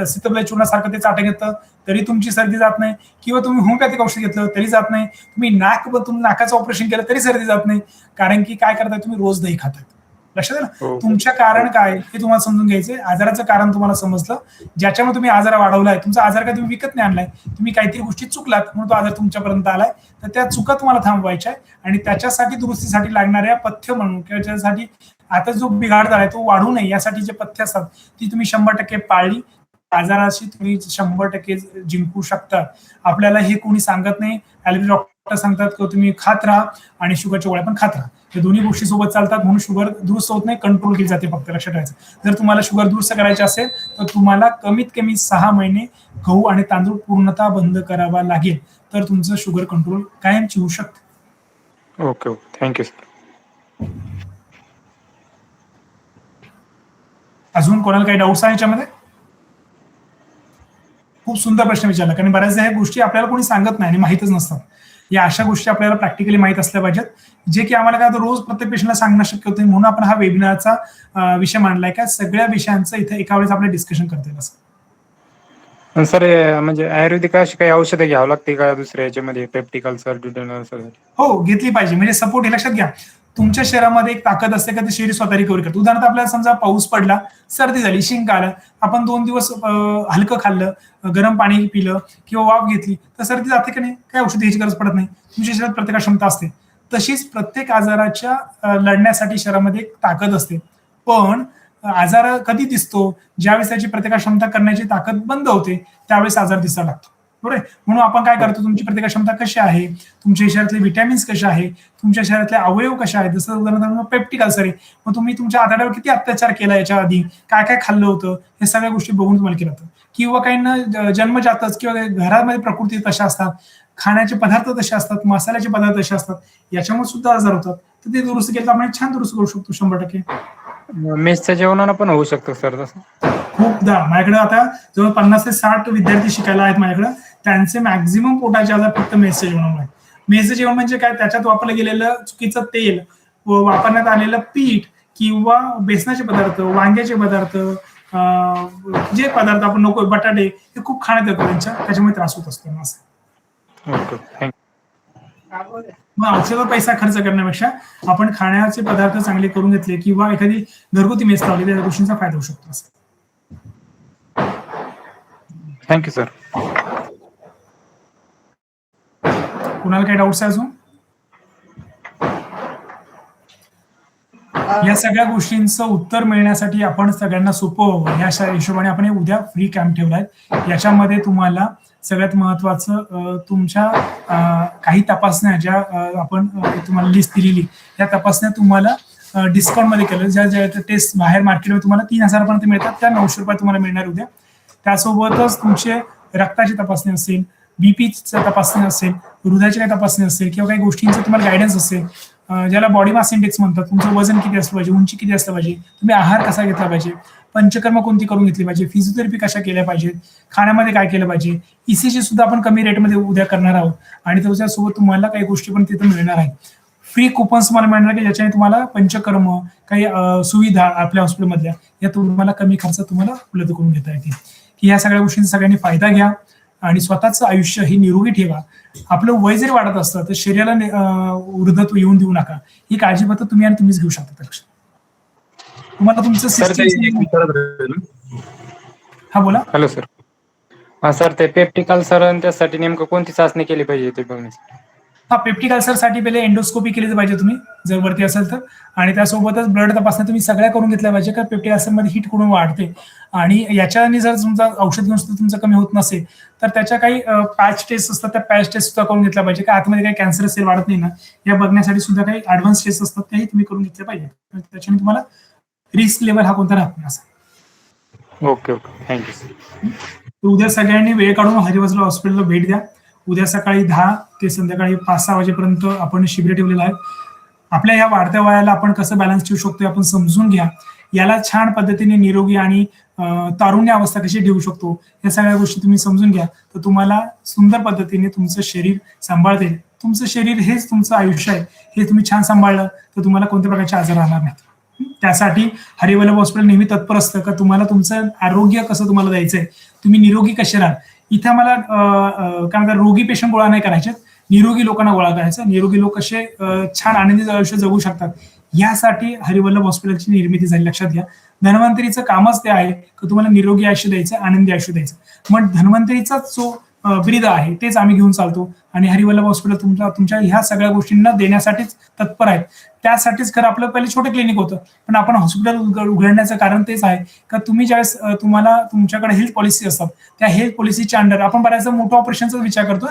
[SPEAKER 5] सीतबलय चूर्णासारखं ते चाटं घेतलं तरी तुमची सर्दी जात नाही, किंवा तुम्ही होमिओपॅथिक औषध घेतलं तरी जात नाही, तुम्ही नाकाचं ऑपरेशन केलं तरी सर्दी जात नाही. कारण की काय करताय, तुम्ही रोज दही खाताय. लक्षात आहे ना, तुमच्या कारण काय हे तुम्हाला समजून घ्यायचंय. आजाराचं कारण तुम्हाला समजलं, ज्याच्यामुळे तुम्ही आजार वाढवलाय, तुमचा आजार काय तुम्ही विकत नाही आणलाय, तुम्ही काहीतरी गोष्टी चुकलात म्हणून तो आजार तुमच्यापर्यंत आलाय, तर त्या चुका तुम्हाला थांबवायच्या आहे. आणि त्याच्यासाठी दुरुस्तीसाठी लागणाऱ्या पथ्य म्हणून किंवा त्याच्यासाठी आता जो बिघाड झालाय तो वाढू नये यासाठी जे पथ्य असतात ती तुम्ही 100% पाळली, आजाराशी तुम्ही 100% जिंकू शकता. आपल्याला हे कोणी सांगत नाही, ॲलोपॅथी डॉक्टर सांगतात की तुम्ही खात राहा आणि शुगरच्या गोळ्या पण खात राहा, हे दोन्ही गोष्टी सोबत चालतात. म्हणून शुगर दुरुस्त होत नाही, कंट्रोल केली जाते फक्त, लक्षात ठेवायचं. जर तुम्हाला शुगर दुरुस्त करायची असेल तर तुम्हाला कमीत कमी 6 महिने गहू आणि तांदूळ पूर्णतः बंद करावा लागेल, तर तुमचं शुगर कंट्रोल कायमची होऊ शकते.
[SPEAKER 1] Okay okay, thank you sir.
[SPEAKER 5] अजून कोणाला काही डाऊट्स आहे याच्यामध्ये? खूप सुंदर प्रश्न विचारला, कारण बऱ्याचदा ह्या गोष्टी आपल्याला कोणी सांगत नाही आणि माहीतच नसतात. या अशा गोष्टी आपल्याला प्रॅक्टिकली माहीत असल्या पाहिजेत, जे की आम्हाला काय रोज प्रत्येक पेशंटला सांगणं शक्य होतं. म्हणून आपण हा वेबिनारचा विषय मांडलाय का सगळ्या विषयांचं इथे एका वेळेस आपल्याला डिस्कशन करता येईल असं.
[SPEAKER 1] सर म्हणजे आयुर्वेदिक अशी काही औषधं घ्यावं लागते का दुसऱ्या याच्यामध्ये, पेप्टिक अल्सर, ड्युओडेनल अल्सर?
[SPEAKER 5] हो, घेतली पाहिजे. म्हणजे सपोर्ट हे लक्षात घ्या, तुमच्या शरीरामध्ये एक ताकद असते का ते शरीर स्वतः रिकव्हरी करतो. उदाहरणार्थ आपल्याला समजा पाऊस पडला, सर्दी झाली, शिंक आलं, आपण 2 दिवस हलकं खाल्लं, गरम पाणी पिलं किंवा वाफ घेतली तर सर्दी जाते का नाही, काय औषध घ्यायची गरज पडत नाही. तुमच्या शरीरात प्रतिकार क्षमता असते. तशीच प्रत्येक आजाराच्या लढण्यासाठी शरीरामध्ये एक ताकद असते. पण आजार कधी दिसतो, ज्यावेळेस त्याची प्रतिकार क्षमता करण्याची ताकद बंद होते त्यावेळेस आजार दिसायला लागतो, बरोबर. म्हणून आपण काय करतो, तुमची प्रतिकार क्षमता कशी आहे, तुमच्या शरीरातले विटॅमिन्स कसे आहे, तुमच्या शरीरातले अवयव कसे आहेत. जसं उदाहरणार्थ पेप्टिक अल्सर आहे, मग तुम्ही तुमच्या आतड्यावर किती अत्याचार केला, याच्या आधी काय काय खाल्लं होतं, हे सगळ्या गोष्टी बघून तुम्हाला केलं जातं. किंवा काहींना जन्मजातच किंवा घरामध्ये प्रकृती तशा असतात, खाण्याचे पदार्थ तसे असतात, मसाल्याचे पदार्थ तसे असतात, याच्यामुळे सुद्धा आजार होतात. तर ते दुरुस्त केलं तर आपण छान दुरुस्त करू शकतो 100%.
[SPEAKER 1] मेसच्या जेवणानं पण होऊ शकतं सर तसं?
[SPEAKER 5] खूपदा माझ्याकडे आता जवळ 50 ते 60 विद्यार्थी शिकायला आहेत माझ्याकडे, त्यांचे मॅक्झिमम पोटाचे आजार फक्त मेसच्या जेवणामुळे. मेसचं जेवण म्हणजे काय, त्याच्यात वापरलं गेलेलं चुकीचं तेल, वापरण्यात आलेलं पीठ किंवा बेसनाचे पदार्थ, वांग्याचे पदार्थ, जे पदार्थ आपण नको, बटाटे, हे खूप खाण्यात येतं त्याच्यामुळे त्रास होत असतो असं.
[SPEAKER 1] Okay, thank you.
[SPEAKER 5] मग औषधावर पैसा खर्च करण्यापेक्षा आपण खाण्याचे पदार्थ चांगले करून घेतले किंवा एखादी घरगुती मेस लावली त्या गोष्टींचा फायदा होऊ शकतो असं.
[SPEAKER 1] Thank you sir.
[SPEAKER 5] कुणाला काही डाऊट्स आहे अजून? या सगळ्या गोष्टींचं उत्तर मिळण्यासाठी आपण सगळ्यांना सोपं व्हावं या हिशोबाने आपण उद्या फ्री कॅम्प ठेवलाय. याच्यामध्ये तुम्हाला सगळ्यात महत्वाचं तुमच्या काही तपासण्या ज्या आपण तुम्हाला लिस्ट दिलेली, या तपासण्या तुम्हाला डिस्काउंट मध्ये केलं. ज्या टेस्ट बाहेर मार्केटमध्ये तुम्हाला 3000 पर्यंत मिळतात, त्या 900 रुपये तुम्हाला मिळणार उद्या. त्यासोबतच तुमचे रक्ताची तपासणी असेल, बीपीची तपासणी असेल, हृदयाची काही तपासणी असेल किंवा काही गोष्टींचं तुम्हाला गायडन्स असेल, ज्याला बॉडी मास इंडेक्स म्हणतात, तुमचं वजन किती असलं पाहिजे, उंची किती असलं पाहिजे, तुम्ही आहार कसा घेतला पाहिजे, पंचकर्म कोणती करून घेतली पाहिजे, फिजिओथेरपी कशा केल्या पाहिजेत, खाण्यामध्ये काय केलं पाहिजे, ईसीजी सुद्धा आपण कमी रेटमध्ये उद्या करणार आहोत. आणि त्याच्यासोबत तुम्हाला काही गोष्टी पण तिथं मिळणार आहेत. फ्री कुपन्स तुम्हाला मिळणार की ज्याच्याने तुम्हाला पंचकर्म, काही सुविधा आपल्या हॉस्पिटलमधल्या या तुम्हाला कमी खर्चात तुम्हाला उपलब्ध करून घेता येतील. की या सगळ्या गोष्टींचा सगळ्यांनी फायदा घ्या. आणि स्वतःचं आयुष्य हे निरोगी ठेवा. आपलं वय जरी वाढत असतं तर शरीराला वृद्धत्व येऊन देऊ नका. ही काळजी फक्त तुम्ही आणि तुम्हीच घेऊ शकता. लक्षात तुम्हाला तुमचं
[SPEAKER 1] सर ते एक विचारत राहिलो.
[SPEAKER 5] हा बोला.
[SPEAKER 1] Hello sir. हा सर, ते पेप्टिकल सर त्यासाठी नेमकं कोणती चाचणी केली पाहिजे ते बघण्यासाठी?
[SPEAKER 5] हा, पेप्टिक अल्सरसाठी पहिले एंडोस्कोपी केली पाहिजे तुम्ही जर वरती असेल तर, आणि त्यासोबतच ब्लड तपासण्या तुम्ही सगळ्या करून घेतल्या पाहिजे. कारण पेप्टिक अल्सरमध्ये हिट कुठून वाढते आणि याच्याने जर तुमचा औषध घेऊन सुद्धा तुमचं कमी होत नसेल तर त्याच्या काही पॅच टेस्ट असतात, त्या पॅच टेस्ट सुद्धा करून घेतल्या पाहिजे. का आतमध्ये काही कॅन्सर सेल वाढत नाही ना, या बघण्यासाठी सुद्धा काही ऍडव्हान्स टेस्ट असतात, त्याही तुम्ही करून घेतल्या पाहिजे. त्याच्याने तुम्हाला रिस्क लेवल हा कोणता राहत नाही असं.
[SPEAKER 1] Okay okay, thank you sir.
[SPEAKER 5] तर उद्या सगळ्यांनी वेळ काढून हरिवंशराव हॉस्पिटलला भेट द्या. उद्या सकाळी 10 ते संध्याकाळी 5-6 वाजेपर्यंत आपण शिबिर ठेवलेलं आहे. आपल्या ह्या वाढत्या वयाला आपण कसं बॅलन्स ठेवू शकतो आपण समजून घ्या. याला छान पद्धतीने निरोगी आणि तारुण्य अवस्था कशी ठेवू शकतो या सगळ्या गोष्टी तुम्ही समजून घ्या, तर तुम्हाला सुंदर पद्धतीने तुमचं शरीर सांभाळता येईल. तुमचं शरीर हेच तुमचं आयुष्य आहे. हे तुम्ही छान सांभाळलं तर तुम्हाला कोणत्या प्रकारचे आजार राहणार नाहीत. त्यासाठी हरिवल्लभ हॉस्पिटल नेहमी तत्पर असतं का तुम्हाला तुमचं आरोग्य कसं तुम्हाला द्यायचंय, तुम्ही निरोगी कसे राहाल. इथे मला काय म्हणतात, रोगी पेशंट गोळा नाही करायचे, निरोगी लोकांना गोळा करायचा. निरोगी लोक कसे छान आनंदी आयुष्य जगू शकतात यासाठी हरिवल्लभ हॉस्पिटलची निर्मिती झाली. लक्षात घ्या, धन्वंतरीचं कामच ते आहे की तुम्हाला निरोगी आयुष्य द्यायचं, आनंदी आयुष्य द्यायचं. मग धन्वंतरीचाच जो ब्रीद आहे तेच आम्ही घेऊन चालतो आणि हरिवल्लभ हॉस्पिटल तुमच्या ह्या सगळ्या गोष्टींना देण्यासाठीच तत्पर आहेत. त्यासाठीच खरं आपलं पहिले छोटं क्लिनिक होतं, पण आपण हॉस्पिटल उघडण्याचं कारण तेच आहे का तुम्ही ज्यावेळेस तुम्हाला तुमच्याकडे हेल्थ पॉलिसी असतात त्या हेल्थ पॉलिसीच्या अंडर आपण बऱ्याचदा मोठ्या ऑपरेशनचा विचार करतो,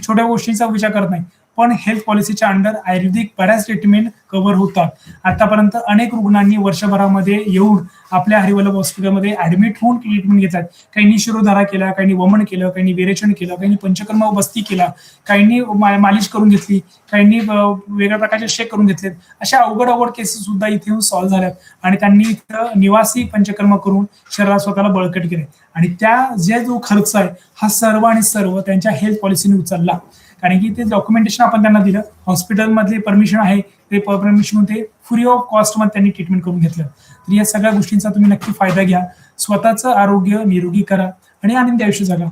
[SPEAKER 5] छोट्या गोष्टींचा विचार करत नाही. पण हेल्थ पॉलिसीच्या अंडर आयुर्वेदिक बऱ्याच ट्रीटमेंट कव्हर होतात. आतापर्यंत अनेक रुग्णांनी वर्षभरामध्ये येऊन आपल्या हरिवल्लभ हॉस्पिटलमध्ये ऍडमिट होऊन ट्रीटमेंट घेतात. काहींनी शिरोधारा केला, काहींनी वमन केलं, काहींनी विरेचन केलं, काहींनी पंचकर्म बस्ती केला, काहींनी मालिश करून घेतली, काहींनी वेगळ्या प्रकारचे शेक करून घेतलेत. अशा अवघड केसेस सुद्धा इथे येऊन सॉल्व्ह झाल्यात आणि त्यांनी इथं निवासी पंचकर्म करून शरीरात स्वतःला बळकट केले. आणि जो खर्च आहे हा सर्व आणि सर्व त्यांच्या हेल्थ पॉलिसीने उचलला. कारण की ते डॉक्युमेंटेशन आपण त्यांना दिलं, हॉस्पिटलमधले परमिशन आहे ते परमिशन ते फ्री ऑफ कॉस्ट मध्ये त्यांनी ट्रीटमेंट करून घेतलं. तर या सगळ्या गोष्टींचा तुम्ही नक्की फायदा घ्या. स्वतःचं आरोग्य निरोगी करा आणि आनंदी आयुष्य जगा.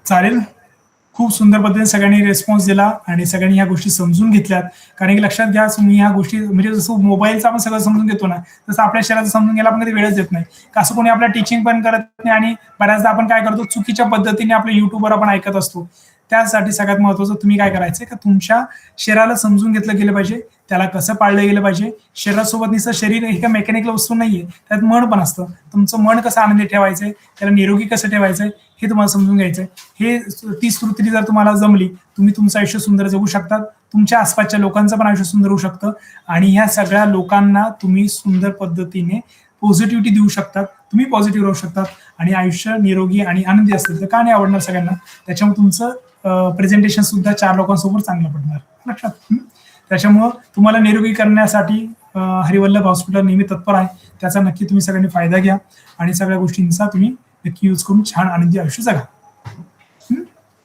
[SPEAKER 5] चालेल. खूप सुंदर पद्धतीने सगळ्यांनी रिस्पॉन्स दिला आणि सगळ्यांनी ह्या गोष्टी समजून घेतल्यात. कारण की लक्षात घ्या, तुम्ही ह्या गोष्टी म्हणजे जसं मोबाईलचं आपण सगळं समजून घेतो ना, तसं आपल्या शरीराचं समजून घ्यायला आपण कधी वेळच देत नाही. असं कोणी आपल्या टीचिंग पण करत नाही आणि बऱ्याचदा आपण काय करतो, चुकीच्या पद्धतीने आपल्या युट्यूबवर आपण ऐकत असतो. त्यासाठी सगळ्यात महत्वाचं तुम्ही काय करायचंय का तुमच्या शरीराला समजून घेतलं गेलं पाहिजे, त्याला कसं पाळलं गेलं पाहिजे. शरीरासोबत निसं शरीर एका मेकॅनिकल वस्तू नाहीये, त्यात मन पण असतं. तुमचं मन कसं आनंदी ठेवायचंय, त्याला निरोगी कसं ठेवायचंय हे तुम्हाला समजून घ्यायचंय. हे ती स्मृती जर तुम्हाला जमली, तुम्ही तुमचं आयुष्य सुंदर जगू शकतात. तुमच्या आसपासच्या लोकांचं पण आयुष्य सुंदर होऊ शकतं आणि ह्या सगळ्या लोकांना तुम्ही सुंदर पद्धतीने पॉझिटिव्हिटी देऊ शकतात. तुम्ही पॉझिटिव्ह राहू शकतात आणि आयुष्य निरोगी आणि आनंदी असेल तर का नाही आवडणार सगळ्यांना. त्याच्यामुळे तुमचं प्रेझेंटेशन सुद्धा 4 लोकांसोबत चांगलं पडणार. लक्षात. त्याच्यामुळं तुम्हाला निरोगी करण्यासाठी हरिवल्लभ हॉस्पिटल नेहमी तत्पर आहे. त्याचा नक्की तुम्ही सगळ्यांनी फायदा घ्या आणि सगळ्या गोष्टींचा तुम्ही नक्की यूज करून छान आनंदी आयुष्य जगा.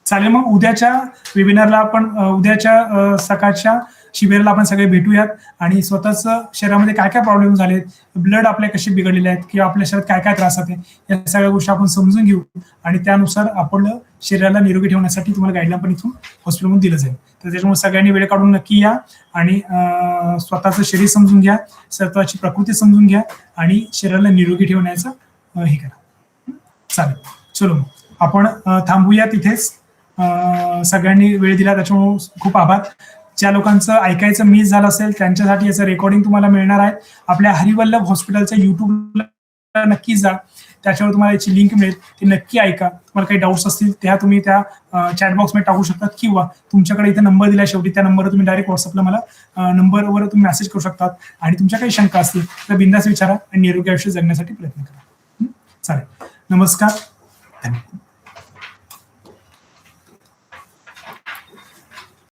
[SPEAKER 5] चालेल. मग उद्याच्या वेबिनारला आपण उद्याच्या सकाळच्या शिबिराला आपण सगळे भेटूयात आणि स्वतःच शरीरामध्ये काय काय प्रॉब्लेम झालेत, ब्लड आपल्या कसे बिघडलेले आहेत किंवा आपल्या शरीरात काय काय त्रास आहेत या सगळ्या गोष्टी आपण समजून घेऊ आणि त्यानुसार आपलं शरीराला निरोगी ठेवण्यासाठी तुम्हाला गाईडलाईन पण इथून हॉस्पिटलमधून दिलं जाईल. तर त्याच्यामुळे सगळ्यांनी वेळ काढून नक्की या आणि स्वतःचं शरीर समजून घ्या, स्वतःची प्रकृती समजून घ्या आणि शरीराला निरोगी ठेवण्याचं हे करा. चालेल. चलो मग आपण थांबूया तिथेच. सगळ्यांनी वेळ दिला त्याच्यामुळे खूप आभार. ज्या लोकांचं ऐकायचं मिस झालं असेल त्यांच्यासाठी याचं रेकॉर्डिंग तुम्हाला मिळणार आहे. आपल्या हरिवल्लभ हॉस्पिटलच्या युट्यूबला नक्की जा, त्याच्यावर तुम्हाला याची लिंक मिळेल, ते नक्की ऐका. तुम्हाला काही डाऊट्स असतील त्या तुम्ही त्या चॅटबॉक्समध्ये टाकू शकतात किंवा तुमच्याकडे इथे नंबर दिला शेवटी त्या नंबरवर तुम्ही डायरेक्ट व्हॉट्सअपला मला नंबरवर तुम्ही मेसेज करू शकतात आणि तुमच्या काही शंका असतील तर बिंदास विचारा आणि निरोगी आयुष्य जगण्यासाठी प्रयत्न करा. चालेल. नमस्कार. धन्यवाद.